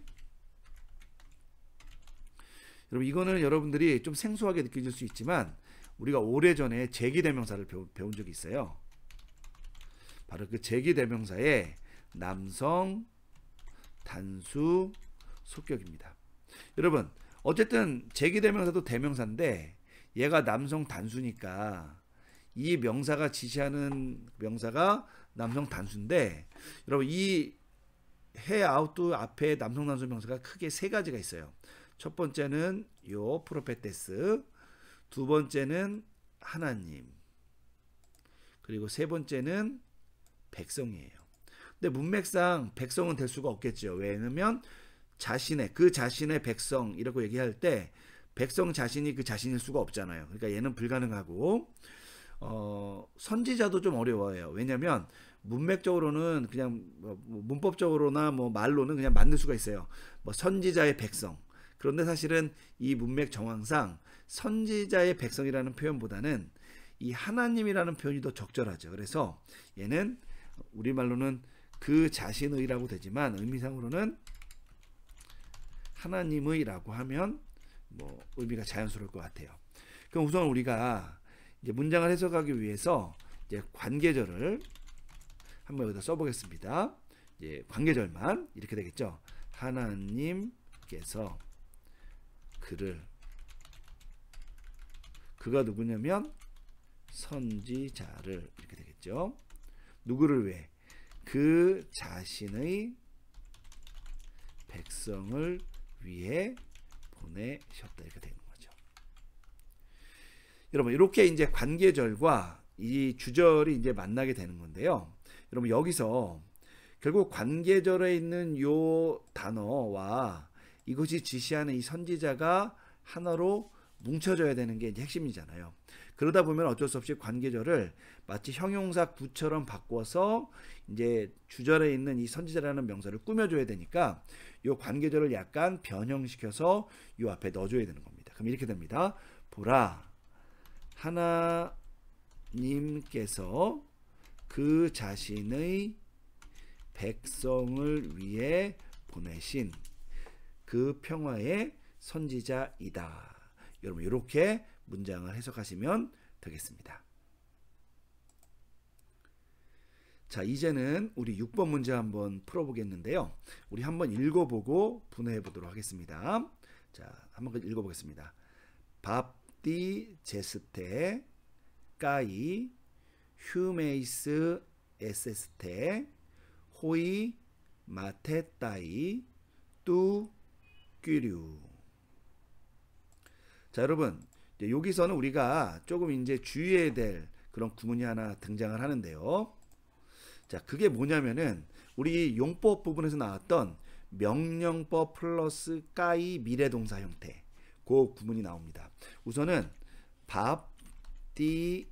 여러분 이거는 여러분들이 좀 생소하게 느껴질 수 있지만 우리가 오래전에 제기대명사를 배운 적이 있어요. 바로 그 제기대명사의 남성 단수 속격입니다. 여러분 어쨌든 제기대명사도 대명사인데 얘가 남성 단수니까 이 명사가 지시하는 명사가 남성 단수인데, 여러분 이 해 아웃도 앞에 남성 단수 명사가 크게 세 가지가 있어요. 첫 번째는 요 프로페테스, 두 번째는 하나님, 그리고 세 번째는 백성이에요. 근데 문맥상 백성은 될 수가 없겠죠. 왜냐면 그 자신의 백성 이라고 얘기할 때 백성 자신이 그 자신일 수가 없잖아요. 그러니까 얘는 불가능하고, 선지자도 좀 어려워요. 왜냐면 문맥적으로는 그냥 문법적으로나 뭐 말로는 그냥 만들 수가 있어요. 뭐 선지자의 백성. 그런데 사실은 이 문맥 정황상 선지자의 백성이라는 표현보다는 이 하나님이라는 표현이 더 적절하죠. 그래서 얘는 우리말로는 그 자신의라고 되지만 의미상으로는 하나님의라고 하면 뭐 의미가 자연스러울 것 같아요. 그럼 우선 우리가 이제 문장을 해석하기 위해서 이제 관계절을 한번 여기다 써보겠습니다. 이제 관계절만 이렇게 되겠죠. 하나님께서 그가 누구냐면 선지자를 이렇게 되겠죠. 누구를 위해? 그 자신의 백성을 위해 보내셨다 이렇게 되는 거죠. 여러분 이렇게 이제 관계절과 이 주절이 이제 만나게 되는 건데요. 여러분 여기서 결국 관계절에 있는 요 단어와 이것이 지시하는 이 선지자가 하나로 뭉쳐져야 되는 게 이제 핵심이잖아요. 그러다 보면 어쩔 수 없이 관계절을 마치 형용사 구처럼 바꿔서 이제 주절에 있는 이 선지자라는 명사를 꾸며줘야 되니까 요 관계절을 약간 변형시켜서 요 앞에 넣어줘야 되는 겁니다. 그럼 이렇게 됩니다. 보라, 하나님께서 그 자신의 백성을 위해 보내신 그 평화의 선지자이다. 여러분 이렇게 문장을 해석하시면 되겠습니다. 자, 이제는 우리 6번 문제 한번 풀어보겠는데요. 우리 한번 읽어보고 분해해 보도록 하겠습니다. 자, 한번 읽어보겠습니다. 밥디 제스테 까이 휴메이스 에세스테 호이 마테따이 뚜 끼류. 자, 여러분, 여기서는 우리가 조금 이제 주의해야 될 그런 구문이 하나 등장을 하는데요. 자, 그게 뭐냐면은 우리 용법 부분에서 나왔던 명령법 플러스 까이 미래동사 형태, 그 구문이 나옵니다. 우선은 밥, 띠,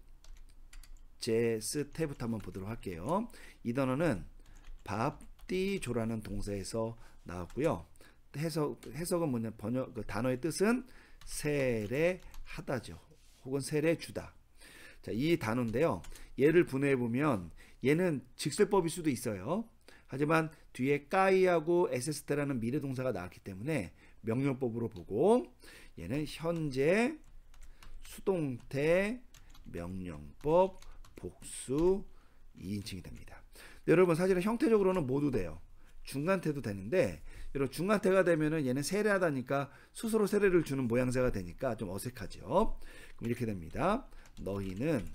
제스테부터 한번 보도록 할게요. 이 단어는 밥, 띠, 조라는 동사에서 나왔고요. 해석은 뭐냐, 그 단어의 뜻은 세례하다죠. 혹은 세례주다. 자, 이 단어인데요. 얘를 분해해 보면 얘는 직설법일 수도 있어요. 하지만 뒤에 까이하고 에세스테라는 미래동사가 나왔기 때문에 명령법으로 보고, 얘는 현재 수동태 명령법 복수 2인칭이 됩니다. 여러분, 사실은 형태적으로는 모두 돼요. 중간태도 되는데, 여러분, 중간태가 되면은 얘는 세례하다니까 스스로 세례를 주는 모양새가 되니까 좀 어색하죠. 그럼 이렇게 됩니다. 너희는,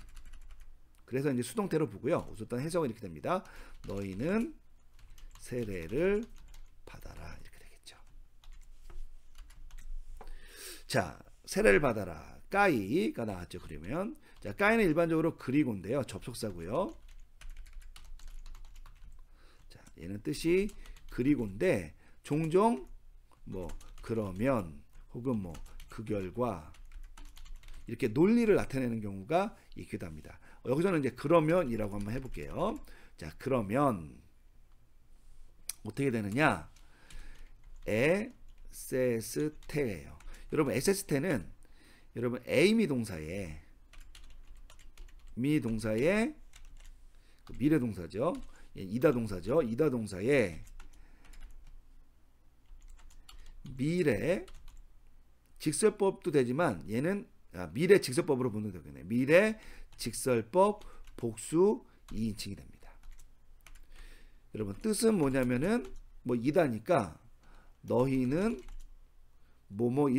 그래서 이제 수동태로 보고요. 어쨌든 해석은 이렇게 됩니다. 너희는 세례를 받아라. 이렇게 되겠죠. 자, 세례를 받아라. 까이가 나왔죠. 그러면, 자, 까이는 일반적으로 그리고인데요. 접속사고요. 자, 얘는 뜻이 그리고인데, 종종 뭐 그러면 혹은 뭐 그 결과 이렇게 논리를 나타내는 경우가 있기도 합니다. 여기서는 이제 그러면이라고 한번 해볼게요. 자, 그러면 어떻게 되느냐? 에세스테예요. 여러분, 에세스테는 여러분 에이미 동사에 미래 동사죠. 이다 동사죠. 이다 동사에 미래 직설법도 되지만 얘는 미래 직설법으로 보는 되겠네. 미래 직설법 복수 2인칭이 됩니다. 여러분, 뜻은 뭐냐면은 뭐 이다니까 너희는 뭐뭐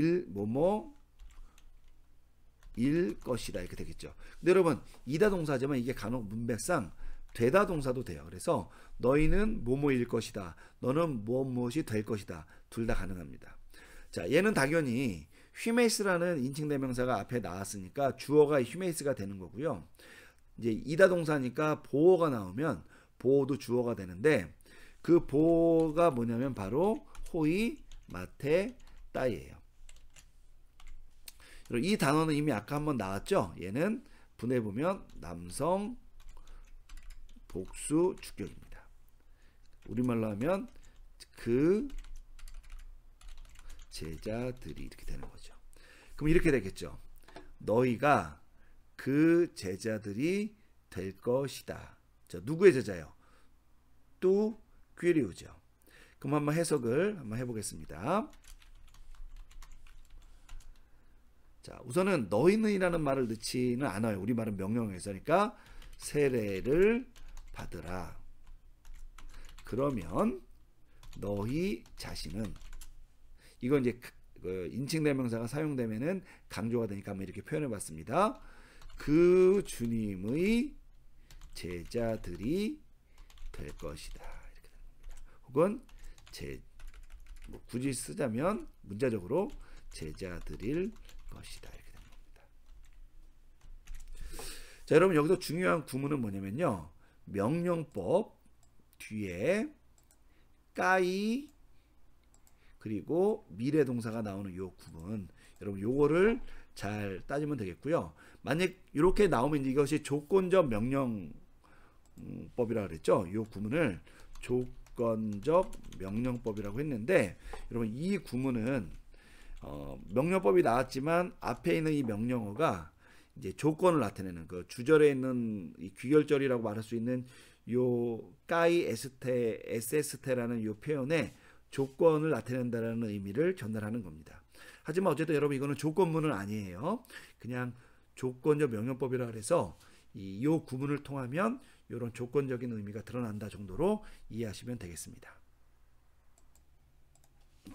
일 것이다 이렇게 되겠죠. 근데 여러분, 이다 동사지만 이게 간혹 문맥상 되다 동사도 돼요. 그래서 너희는 뭐뭐일 것이다. 너는 무엇이 될 것이다. 둘 다 가능합니다. 자, 얘는 당연히 휴메이스라는 인칭 대명사가 앞에 나왔으니까 주어가 휴메이스가 되는 거고요. 이제 이다 동사니까 보어가 나오면 보어도 주어가 되는데, 그 보어가 뭐냐면 바로 호이 마테 따이예요. 이 단어는 이미 아까 한번 나왔죠. 얘는 분해 보면 남성 복수 주격입니다. 우리말로 하면 그 제자들이 이렇게 되는 거죠. 그럼 이렇게 되겠죠. 너희가 그 제자들이 될 것이다. 자, 누구의 제자요? 뚜 퀴리우죠. 그럼 한번 해석을 한번 해보겠습니다. 자, 우선은 너희는이라는 말을 넣지는 않아요. 우리 말은 명령어에서. 그러니까 세례를 받으라. 그러면 너희 자신은, 이건 이제 인칭 대명사가 사용되면은 강조가 되니까 한번 이렇게 표현해 봤습니다. 그 주님의 제자들이 될 것이다. 이렇게 되는 겁니다. 혹은 뭐 굳이 쓰자면 문자적으로 제자들일 것이다. 이렇게 되는 겁니다. 자, 여러분, 여기서 중요한 구문은 뭐냐면요. 명령법 뒤에 까이 그리고 미래 동사가 나오는 요 구문, 여러분 요거를 잘 따지면 되겠고요. 만약 이렇게 나오면 이것이 조건적 명령법이라고 그랬죠. 요 구문을 조건적 명령법이라고 했는데, 여러분 이 구문은 명령법이 나왔지만 앞에 있는 이 명령어가 이제 조건을 나타내는 그 주절에 있는 이 귀결절이라고 말할 수 있는 요 까이 에세스테라는 요 표현에 조건을 나타낸다는 의미를 전달하는 겁니다. 하지만 어쨌든 여러분, 이거는 조건문은 아니에요. 그냥 조건적 명령법이라 그래서 요 구문을 통하면 이런 조건적인 의미가 드러난다 정도로 이해하시면 되겠습니다.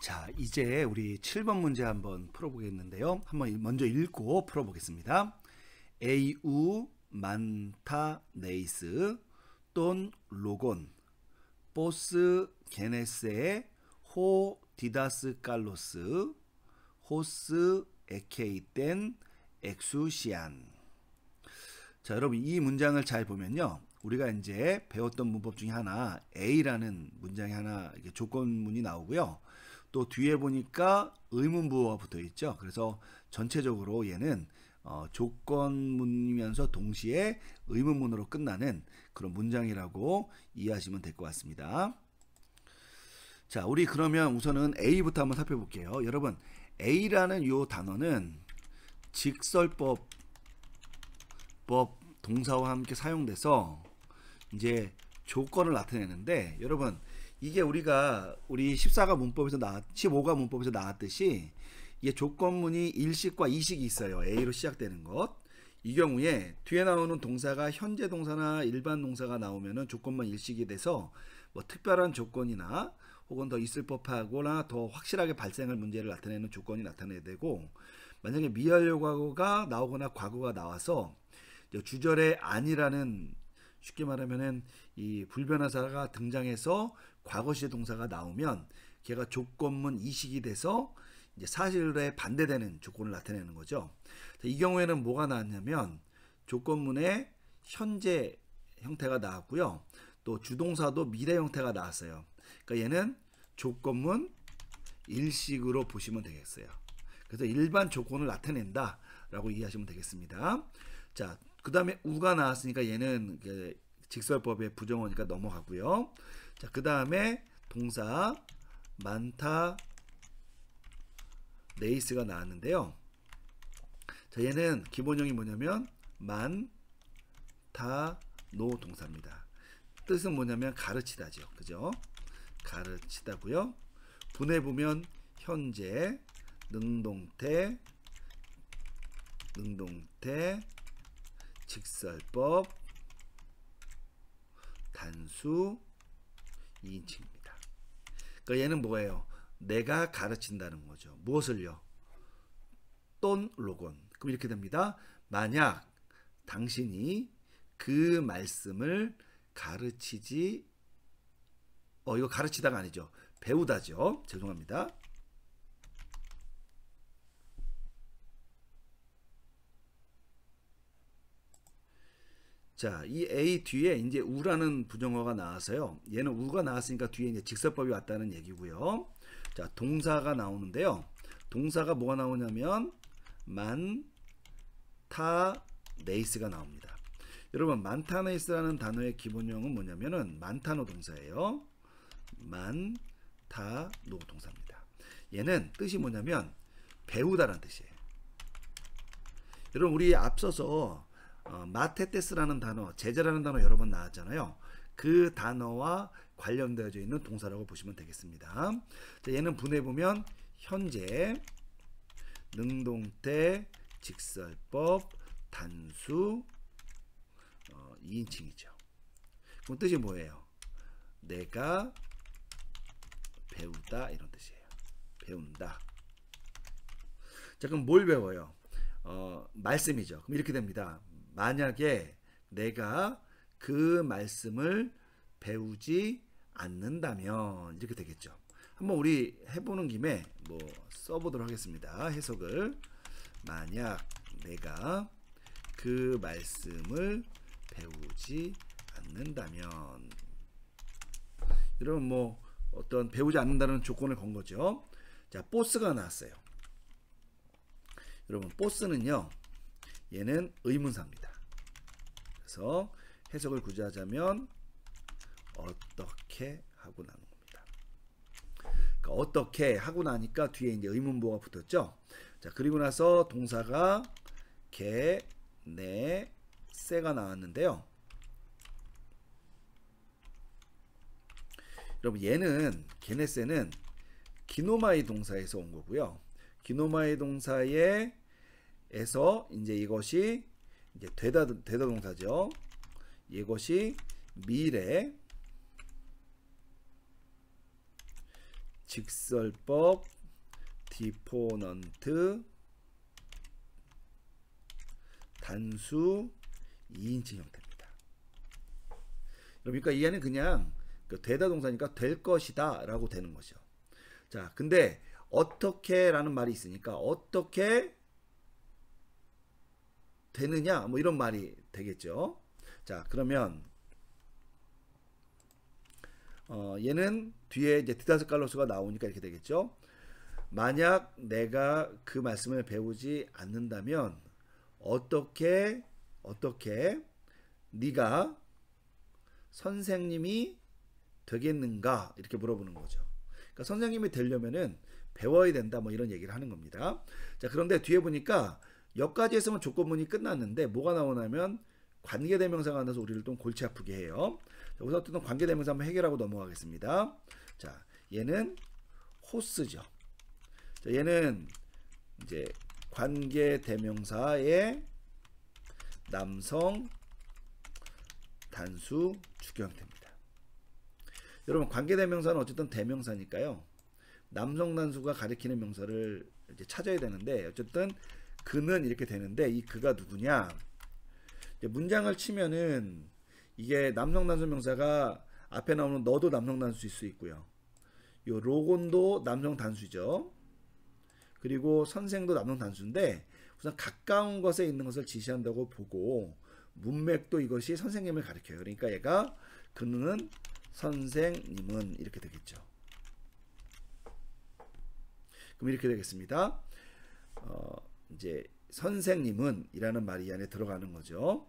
자, 이제 우리 7번 문제 한번 풀어보겠는데요. 한번 먼저 읽고 풀어보겠습니다. 에이우 만타 네이스 돈 로곤 포스 게네스에 호 디다스 칼로스 호스 에케이텐 엑수시안. 자, 여러분 이 문장을 잘 보면요, 우리가 이제 배웠던 문법 중에 하나 A라는 문장이 하나 조건문이 나오고요, 또 뒤에 보니까 의문부호가 붙어 있죠. 그래서 전체적으로 얘는 조건문이면서 동시에 의문문으로 끝나는 그런 문장이라고 이해하시면 될 것 같습니다. 자, 우리 그러면 우선은 A부터 한번 살펴볼게요. 여러분, A라는 요 단어는 직설법 동사와 함께 사용돼서 이제 조건을 나타내는데, 여러분 이게 우리 14가 문법에서 15가 문법에서 나왔듯이 이게 조건문이 일식과 이식이 있어요. A로 시작되는 것. 이 경우에 뒤에 나오는 동사가 현재 동사나 일반 동사가 나오면은 조건만 일식이 돼서 뭐 특별한 조건이나 혹은 더 있을 법하거나 더 확실하게 발생할 문제를 나타내는 조건이 나타내야 되고, 만약에 미완료 과거가 나오거나 과거가 나와서 주절에 아니라는, 쉽게 말하면은 이 불변하사가 등장해서 과거시제 동사가 나오면 걔가 조건문 이식이 돼서 이제 사실에 반대되는 조건을 나타내는 거죠. 이 경우에는 뭐가 나왔냐면 조건문에 현재 형태가 나왔고요, 또 주동사도 미래 형태가 나왔어요. 그러니까 얘는 조건문 일식으로 보시면 되겠어요. 그래서 일반 조건을 나타낸다 라고 이해하시면 되겠습니다. 자, 그 다음에 우가 나왔으니까 얘는 직설법의 부정어니까 넘어가고요. 자, 그 다음에 동사 많다 네이스가 나왔는데요. 자, 얘는 기본형이 뭐냐면 많다 노 동사입니다. 뜻은 뭐냐면 가르치다죠. 그죠? 가르치다고요. 분해 보면 현재, 능동태, 직설법, 단수, 2인칭입니다. 그러니까 얘는 뭐예요? 내가 가르친다는 거죠. 무엇을요? 돈 로곤. 그럼 이렇게 됩니다. 만약 당신이 그 말씀을 가르치지, 이거 가르치다가 아니죠. 배우다죠. 죄송합니다. 자, 이 A 뒤에 이제 우라는 부정어가 나와서요. 얘는 우가 나왔으니까 뒤에 이제 직설법이 왔다는 얘기고요. 자, 동사가 나오는데요. 동사가 뭐가 나오냐면 많다 네이스가 나옵니다. 여러분, 많다 네이스라는 단어의 기본형은 뭐냐면은 많다노 동사예요. 많다노 동사입니다. 얘는 뜻이 뭐냐면 배우다라는 뜻이에요. 여러분, 우리 앞서서 마테테스라는 단어, 제자라는 단어 여러 번 나왔잖아요. 그 단어와 관련되어져 있는 동사라고 보시면 되겠습니다. 자, 얘는 분해보면 현재, 능동태, 직설법, 단수, 2인칭이죠. 그럼 뜻이 뭐예요? 내가 배우다, 이런 뜻이에요. 배운다. 자, 그럼 뭘 배워요? 말씀이죠. 그럼 이렇게 됩니다. 만약에 내가 그 말씀을 배우지 않는다면, 이렇게 되겠죠. 한번 우리 해보는 김에 뭐 써보도록 하겠습니다. 해석을. 만약 내가 그 말씀을 배우지 않는다면, 여러분 뭐 어떤 배우지 않는다는 조건을 건 거죠. 자, 보스가 나왔어요. 여러분, 보스는요, 얘는 의문사입니다. 그래서 해석을 구제하자면 어떻게 하고 나는 겁니다. 그러니까 어떻게 하고 나니까 뒤에 이제 의문부호가 붙었죠. 자, 그리고 나서 동사가 게, 네, 세가 나왔는데요. 여러분, 얘는 게네세는 기노마이 동사에서 온 거고요. 기노마이 동사에서 이제 이것이 이제 되다 동사죠. 이것이 미래 직설법 디포넌트 단수 2인칭 형태입니다. 그러니까 이 안은 그냥 되다 동사니까 될 것이다 라고 되는 거죠. 자, 근데 어떻게 라는 말이 있으니까 어떻게 되느냐 뭐 이런 말이 되겠죠. 자, 그러면 얘는 뒤에 이제 디다스 칼로스가 나오니까 이렇게 되겠죠. 만약 내가 그 말씀을 배우지 않는다면 어떻게 네가 선생님이 되겠는가 이렇게 물어보는 거죠. 그러니까 선생님이 되려면은 배워야 된다 뭐 이런 얘기를 하는 겁니다. 자, 그런데 뒤에 보니까 여기까지 했으면 조건문이 끝났는데 뭐가 나오냐면 관계대명사가 나서 우리를 좀 골치 아프게 해요. 자, 우선 어떤 관계대명사 한번 해결하고 넘어가겠습니다. 자, 얘는 호스죠. 자, 얘는 이제 관계대명사의 남성 단수 주격 형태입니다. 여러분, 관계대명사는 어쨌든 대명사니까요. 남성 단수가 가리키는 명사를 이제 찾아야 되는데 어쨌든 그는 이렇게 되는데 이 그가 누구냐? 문장을 치면은 이게 남성 단수 명사가 앞에 나오는 너도 남성 단수일 수 있고요. 요 로곤도 남성 단수죠. 그리고 선생도 남성 단수인데 우선 가까운 것에 있는 것을 지시한다고 보고 문맥도 이것이 선생님을 가리켜요. 그러니까 얘가 그는 선생님은 이렇게 되겠죠. 그럼 이렇게 되겠습니다. 이제 선생님은 이라는 말이 이 안에 들어가는 거죠.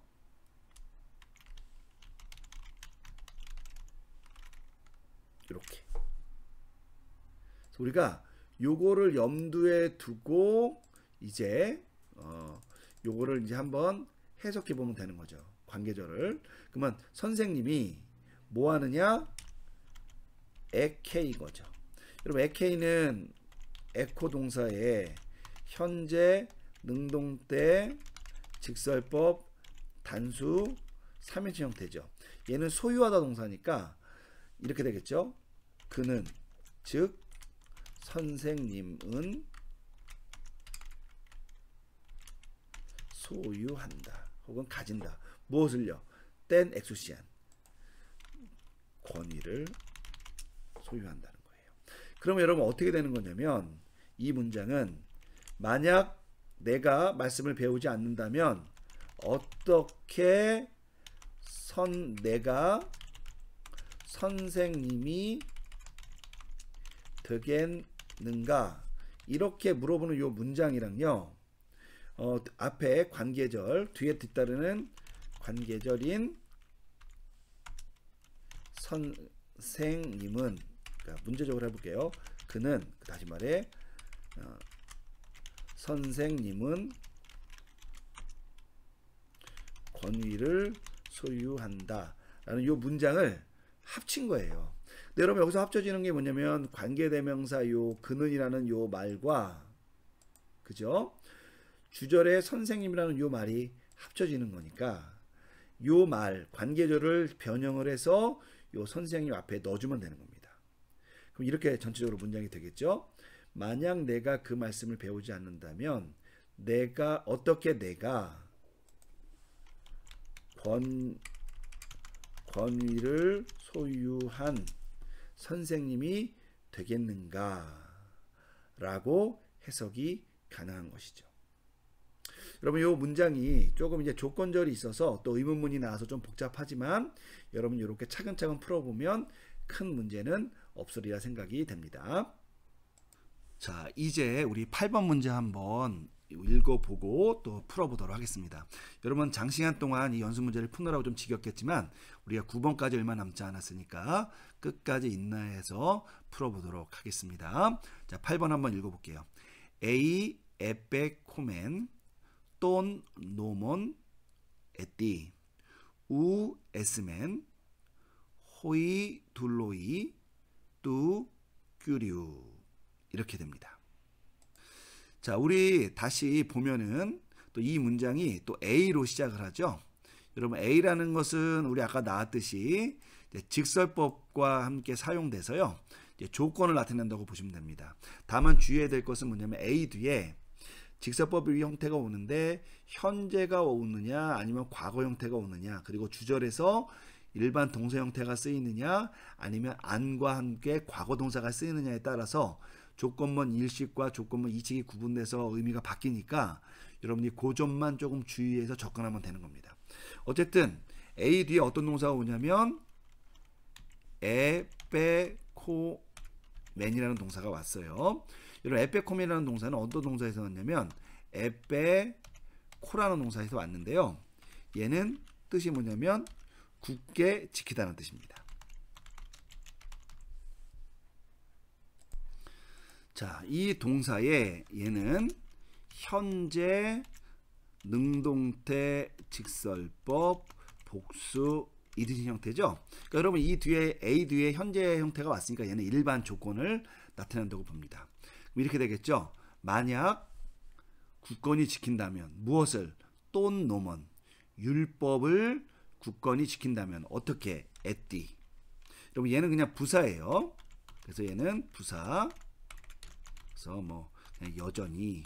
이렇게. 그래서 우리가 요거를 염두에 두고 이제 요거를 이제 한번 해석해 보면 되는 거죠. 관계절을. 그러면 선생님이 뭐 하느냐? 에케이 거죠. 여러분, 에케이는 에코 동사의 현재 능동태 직설법 단수 3인칭 형태죠. 얘는 소유하다 동사니까 이렇게 되겠죠. 그는 즉 선생님은 소유한다 혹은 가진다. 무엇을요? 땐 엑수시안 권위를 소유한다는 거예요. 그러면 여러분 어떻게 되는 거냐면 이 문장은 만약 내가 말씀을 배우지 않는다면 어떻게 내가 선생님이 되겠는가 이렇게 물어보는 이 문장이랑요. 앞에 관계절 뒤에 뒤따르는 관계절인 선생님은 그러니까 문제적으로 해볼게요. 그는 다시 말해 선생님은 권위를 소유한다 라는 이 문장을 합친 거예요. 근데 여러분 여기서 합쳐지는 게 뭐냐면 관계대명사 요 그는이라는 요 말과 그죠? 주절의 선생님이라는 요 말이 합쳐지는 거니까 요 말 관계절을 변형을 해서 요 선생님 앞에 넣어주면 되는 겁니다. 그럼 이렇게 전체적으로 문장이 되겠죠. 만약 내가 그 말씀을 배우지 않는다면 어떻게 내가 권위를 소유한 선생님이 되겠는가 라고 해석이 가능한 것이죠. 여러분 이 문장이 조금 이제 조건절이 있어서 또 의문문이 나와서 좀 복잡하지만 여러분 이렇게 차근차근 풀어보면 큰 문제는 없으리라 생각이 됩니다. 자, 이제 우리 8번 문제 한번 읽어보고 또 풀어보도록 하겠습니다. 여러분 장시간 동안 이 연습 문제를 푸느라고 좀 지겹겠지만 우리가 9번까지 얼마 남지 않았으니까 끝까지 인내해서 풀어보도록 하겠습니다. 자, 8번 한번 읽어볼게요. A 에페 코멘 돈 노몬 에띠 우 에스멘 호이 둘로이 뚜 규류 이렇게 됩니다. 자, 우리 다시 보면은 또 이 문장이 또 A로 시작을 하죠. 여러분 A라는 것은 우리 아까 나왔듯이 직설법과 함께 사용돼서요. 조건을 나타낸다고 보시면 됩니다. 다만 주의해야 될 것은 뭐냐면 A 뒤에 직설법의 형태가 오는데 현재가 오느냐 아니면 과거 형태가 오느냐, 그리고 주절에서 일반 동사 형태가 쓰이느냐 아니면 안과 함께 과거 동사가 쓰이느냐에 따라서 조건문 1식과 조건문 2식이 구분돼서 의미가 바뀌니까 여러분이 그 점만 조금 주의해서 접근하면 되는 겁니다. 어쨌든 A 뒤에 어떤 동사가 오냐면 에페코맨이라는 동사가 왔어요. 여러분 에페코맨이라는 동사는 어떤 동사에서 왔냐면 에페코라는 동사에서 왔는데요. 얘는 뜻이 뭐냐면 굳게 지키다는 뜻입니다. 자, 이 동사에 얘는 현재, 능동태, 직설법, 복수, 이등식 형태죠. 그러니까 여러분 이 뒤에 A 뒤에 현재 형태가 왔으니까 얘는 일반 조건을 나타낸다고 봅니다. 그럼 이렇게 되겠죠. 만약 굳건히 지킨다면 무엇을? 돈 노먼 율법을 굳건히 지킨다면 어떻게? 에띠. 여러분 얘는 그냥 부사예요. 그래서 얘는 부사. 그래서 뭐 그냥 여전히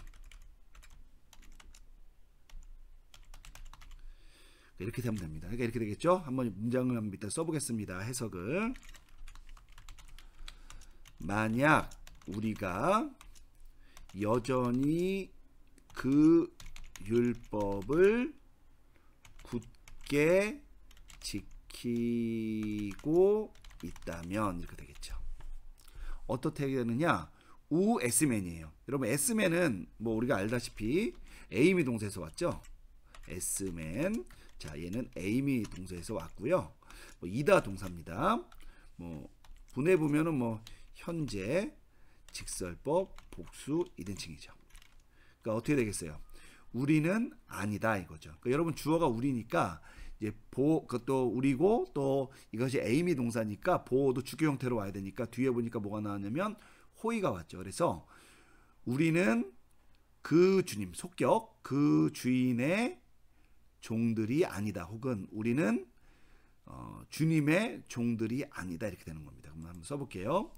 이렇게 되면 됩니다. 그러니까 이렇게 되겠죠. 한번 문장을 한번 이따 써보겠습니다. 해석을. 만약 우리가 여전히 그 율법을 굳게 지키고 있다면 이렇게 되겠죠. 어떻게 되느냐? 우 S맨이에요. 여러분 S맨은 뭐 우리가 알다시피 에이미 동사에서 왔죠. S맨. 자, 얘는 에이미 동사에서 왔고요. 뭐 이다 동사입니다. 뭐 분해 보면은 뭐 현재, 직설법, 복수, 이등칭이죠. 그러니까 어떻게 되겠어요? 우리는 아니다 이거죠. 그러니까 여러분 주어가 우리니까 이제 그것도 우리고 또 이것이 에이미 동사니까 보도 주격 형태로 와야 되니까 뒤에 보니까 뭐가 나왔냐면 호의가 왔죠. 그래서 우리는 그 주님, 속격, 그 주인의 종들이 아니다. 혹은 우리는 주님의 종들이 아니다. 이렇게 되는 겁니다. 그럼 한번 써볼게요.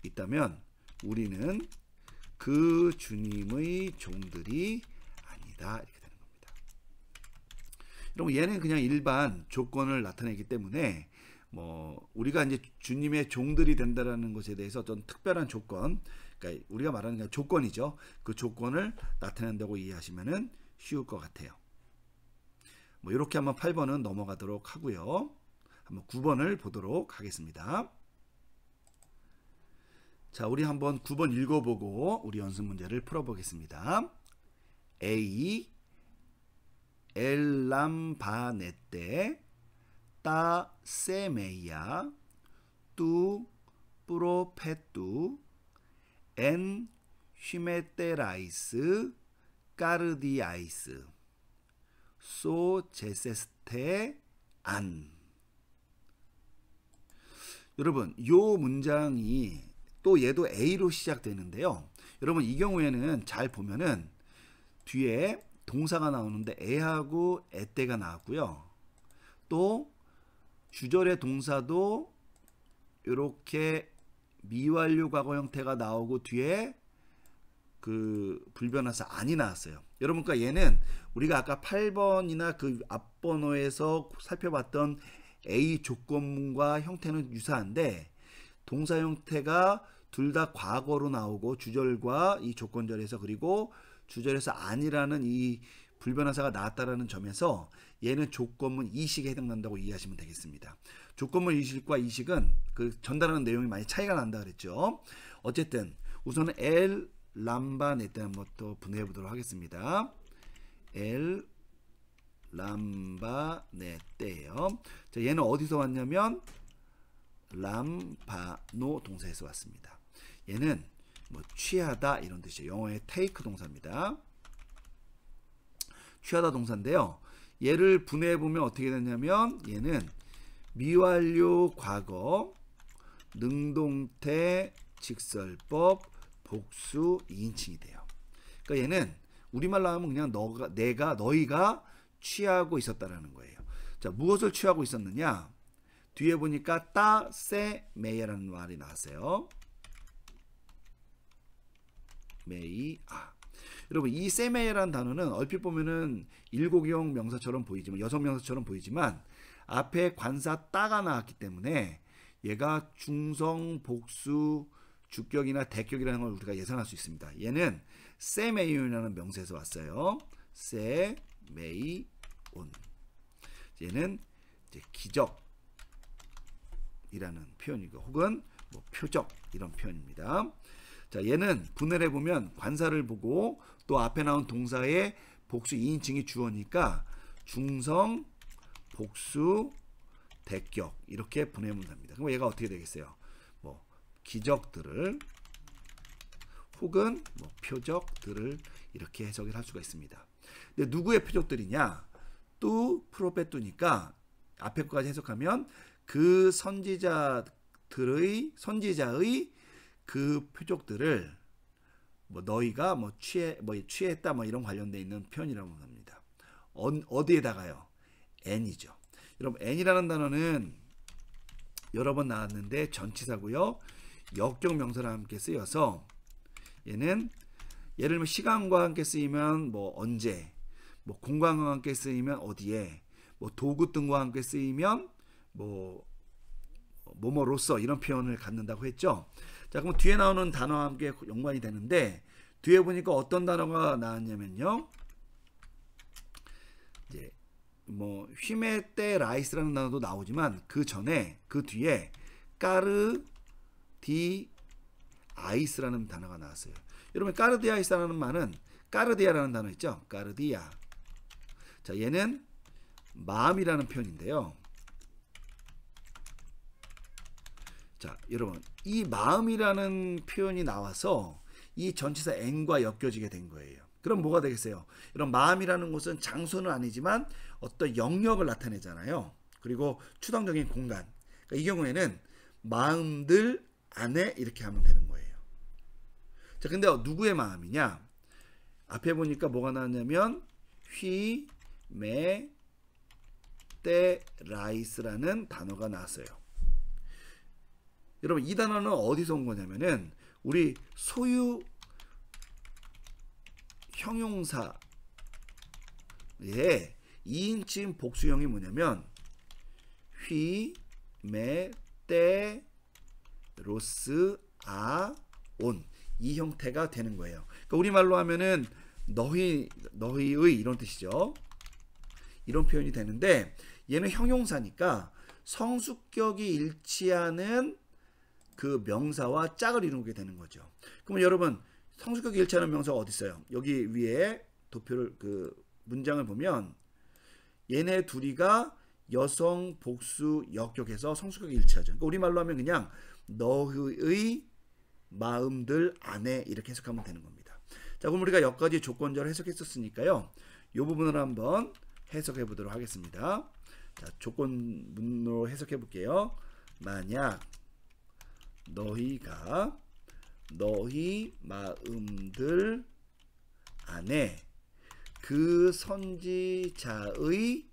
있다면 우리는 그 주님의 종들이 아니다. 이렇게 되는 겁니다. 여러분 얘는 그냥 일반 조건을 나타내기 때문에 뭐 우리가 이제 주님의 종들이 된다라는 것에 대해서 어떤 특별한 조건, 그러니까 우리가 말하는 게 조건이죠. 그 조건을 나타낸다고 이해하시면은 쉬울 것 같아요. 뭐 이렇게 한번 8번은 넘어가도록 하고요. 한번 9번을 보도록 하겠습니다. 자, 우리 한번 9번 읽어보고 우리 연습 문제를 풀어보겠습니다. A 엘람바네테 따 세메야 뚜 프로페뚜 엔 휘메테라이스 까르디아이스 소 제세스테 안. 여러분 요 문장이 또 얘도 A로 시작되는데요. 여러분 이 경우에는 잘 보면은 뒤에 동사가 나오는데 에하고 에때가 나왔고요. 또 주절의 동사도 이렇게 미완료 과거 형태가 나오고 뒤에 그 불변하사 안이 나왔어요. 여러분 그러니까 얘는 우리가 아까 8번이나 그 앞번호에서 살펴봤던 A 조건문과 형태는 유사한데 동사 형태가 둘 다 과거로 나오고 주절과 이 조건절에서 그리고 주절에서 아니라는 이 불변하사가 나왔다라는 점에서 얘는 조건문 2식에 해당난다고 이해하시면 되겠습니다. 조건문 2식과 2식은 그 전달하는 내용이 많이 차이가 난다 그랬죠. 어쨌든 우선은 엘 람바네테 한번 또 분해해 보도록 하겠습니다. 엘 람바네테예요. 자, 얘는 어디서 왔냐면 람바노 동사에서 왔습니다. 얘는 뭐 취하다 이런 뜻이에요. 영어의 take 동사입니다. 취하다 동사인데요. 얘를 분해해 보면 어떻게 되냐면 얘는 미완료 과거, 능동태, 직설법, 복수, 2인칭이 돼요. 그러니까 얘는 우리말로 하면 그냥 너희가 취하고 있었다라는 거예요. 자, 무엇을 취하고 있었느냐? 뒤에 보니까 따세메이라는 말이 나왔어요. 메이아. 여러분, 이 세메이라는 단어는 얼핏 보면은 일고기형 명사처럼 보이지만, 여성 명사처럼 보이지만 앞에 관사 따가 나왔기 때문에 얘가 중성, 복수, 주격이나 대격이라는 걸 우리가 예상할 수 있습니다. 얘는 세메이온이라는 명사에서 왔어요. 세메이온. 얘는 이제 기적이라는 표현이고, 혹은 뭐 표적 이런 표현입니다. 자, 얘는 분해를 해보면 관사를 보고 또 앞에 나온 동사의 복수 2인칭이 주어니까 중성, 복수, 대격 이렇게 분해하면 됩니다. 그럼 얘가 어떻게 되겠어요? 뭐 기적들을 혹은 뭐 표적들을 이렇게 해석을 할 수가 있습니다. 근데 누구의 표적들이냐? 뚜 프로페뚜니까 앞에 것까지 해석하면 그 선지자의 그 표적들을 뭐 너희가 뭐 취했다 뭐 이런 관련돼 있는 표현이라고 합니다. 어디에다가요? n이죠. 여러분, n이라는 단어는 여러 번 나왔는데 전치사고요. 역적 명사랑 함께 쓰여서 얘는 예를 들면 시간과 함께 쓰이면 뭐 언제, 뭐 공간과 함께 쓰이면 어디에, 뭐 도구 등과 함께 쓰이면 뭐 뭐뭐로서 이런 표현을 갖는다고 했죠. 자, 그럼 뒤에 나오는 단어와 함께 연관이 되는데 뒤에 보니까 어떤 단어가 나왔냐면요. 이제 뭐 휘메떼 라이스라는 단어도 나오지만 그 전에 그 뒤에 까르 디 아이스라는 단어가 나왔어요. 여러분, 까르디 아이스라는 말은 까르디아라는 단어 있죠. 까르디아. 자, 얘는 마음이라는 표현인데요. 자, 여러분, 이 마음이라는 표현이 나와서 이 전치사 n과 엮여지게 된 거예요. 그럼 뭐가 되겠어요? 이런 마음이라는 것은 장소는 아니지만 어떤 영역을 나타내잖아요. 그리고 추상적인 공간. 그러니까 이 경우에는 마음들 안에 이렇게 하면 되는 거예요. 자, 근데 누구의 마음이냐? 앞에 보니까 뭐가 나왔냐면 휘, 메, 떼, 라이스라는 단어가 나왔어요. 여러분, 이 단어는 어디서 온 거냐면은 우리 소유 형용사의 2인칭 복수형이 뭐냐면 휘, 메, 떼, 로스, 아, 온 이 형태가 되는 거예요. 그러니까 우리말로 하면은 너희의 이런 뜻이죠. 이런 표현이 되는데 얘는 형용사니까 성수격이 일치하는 그 명사와 짝을 이루게 되는 거죠. 그러면 여러분, 성수격이 일치하는 명사가 어디 있어요? 여기 위에 도표를 그 문장을 보면 얘네 둘이가 여성 복수 역격해서 성수격이 일치하죠. 그러니까 우리말로 하면 그냥 너의 마음들 안에 이렇게 해석하면 되는 겁니다. 자, 그럼 우리가 여기까지 조건절을 해석했었으니까요. 이 부분을 한번 해석해 보도록 하겠습니다. 자, 조건문으로 해석해 볼게요. 만약 너희가 너희 마음들 안에 그 선지자의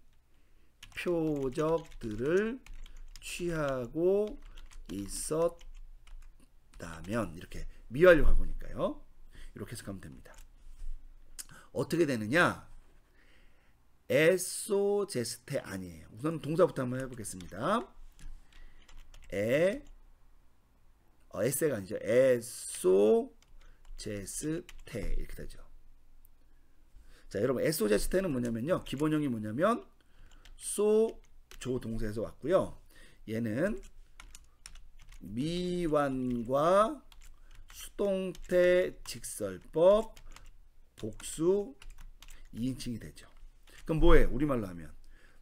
표적들을 취하고 있었다면, 이렇게 미완료 과거니까요. 이렇게 해석하면 됩니다. 어떻게 되느냐? 에소제스테 아니에요. 우선 동사부터 한번 해보겠습니다. 에세가 아니죠. 에소제스테 이렇게 되죠. 자, 여러분, 에소제스테는 뭐냐면요. 기본형이 뭐냐면 조 동사에서 왔고요. 얘는 미완과 수동태 직설법 복수 2인칭이 되죠. 그럼 뭐예요? 우리말로 하면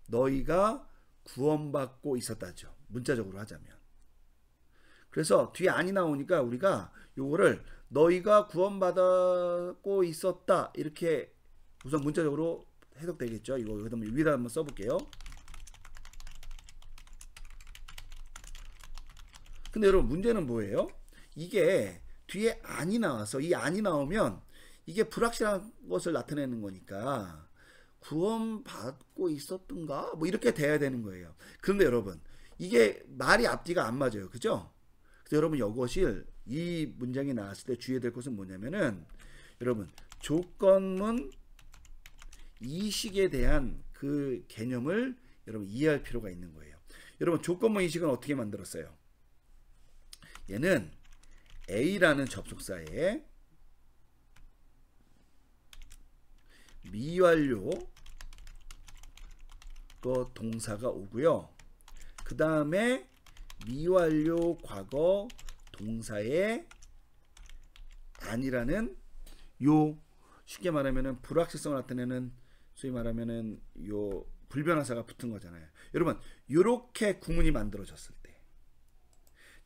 너희가 구원받고 있었다죠. 문자적으로 하자면. 그래서 뒤에 안이 나오니까 우리가 요거를 너희가 구원받고 있었다 이렇게 우선 문자적으로 해석되겠죠. 이거 위에다 한번 써볼게요. 근데 여러분, 문제는 뭐예요? 이게 뒤에 안이 나와서 이 안이 나오면 이게 불확실한 것을 나타내는 거니까 구원받고 있었던가? 뭐 이렇게 돼야 되는 거예요. 그런데 여러분, 이게 말이 앞뒤가 안 맞아요. 그죠? 그래서 여러분 이것을 이 문장이 나왔을 때 주의해야 될 것은 뭐냐면은 여러분 조건문 이식에 대한 그 개념을 여러분 이해할 필요가 있는 거예요. 여러분 조건문 이식은 어떻게 만들었어요? 얘는 A라는 접속사에 미완료 그 동사가 오고요. 그 다음에 미완료 과거 동사에 아니라는 요 쉽게 말하면은 불확실성을 나타내는 소위 말하면은 요 불변화사가 붙은 거잖아요. 여러분 요렇게 구문이 만들어졌을 때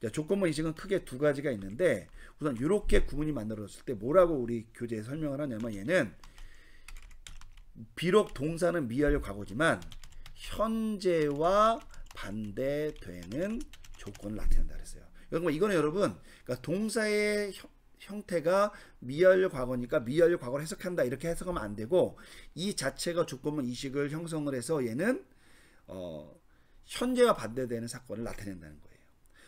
자, 조건문 이식은 크게 두 가지가 있는데 우선 요렇게 구문이 만들어졌을 때 뭐라고 우리 교재에 설명을 하냐면 얘는 비록 동사는 미완료 과거지만 현재와 반대되는 조건을 나타낸다 그랬어요. 이거는 여러분 그러니까 동사의 형태가 미완료 과거니까 미완료 과거를 해석한다 이렇게 해석하면 안 되고 이 자체가 조건문 이식을 형성을 해서 얘는 현재와 반대되는 사건을 나타낸다는 거예요.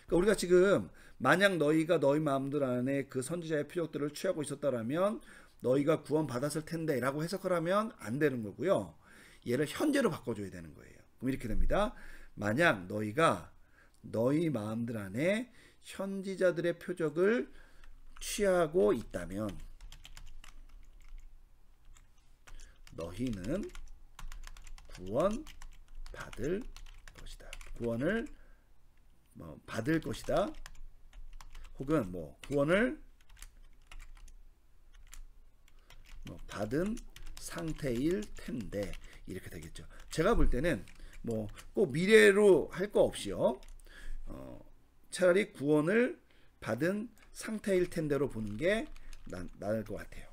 그러니까 우리가 지금 만약 너희가 너희 마음들 안에 그 선지자의 표적들을 취하고 있었다라면 너희가 구원 받았을 텐데 라고 해석을 하면 안 되는 거고요. 얘를 현재로 바꿔줘야 되는 거예요. 그럼 이렇게 됩니다. 만약 너희가 너희 마음들 안에 선지자들의 표적을 취하고 있다면 너희는 구원 받을 것이다. 구원을 받을 것이다. 혹은 구원을 받은 상태일 텐데 이렇게 되겠죠. 제가 볼 때는 꼭 미래로 할 거 없이요. 차라리 구원을 받은 상태일 텐데로 보는 게 나을 것 같아요.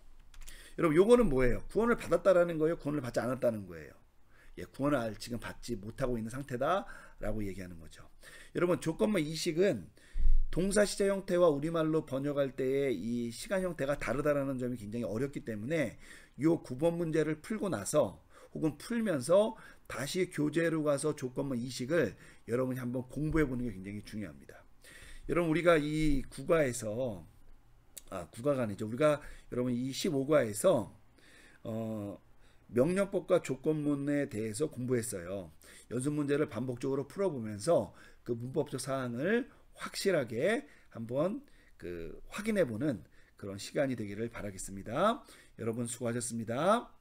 여러분 요거는 뭐예요? 구원을 받았다라는 거예요? 구원을 받지 않았다는 거예요? 예, 구원을 지금 받지 못하고 있는 상태다라고 얘기하는 거죠. 여러분 조건문 이식은 동사 시제 형태와 우리말로 번역할 때의 이 시간 형태가 다르다라는 점이 굉장히 어렵기 때문에 이 9번 문제를 풀고 나서 혹은 풀면서 다시 교재로 가서 조건문 이식을 여러분이 한번 공부해 보는 게 굉장히 중요합니다. 여러분 우리가 이 국어에서 국어가 아니죠. 우리가 여러분 이 15과에서 명령법과 조건문에 대해서 공부했어요. 연습 문제를 반복적으로 풀어보면서 그 문법적 사항을 확실하게 한번 확인해 보는 그런 시간이 되기를 바라겠습니다. 여러분 수고하셨습니다.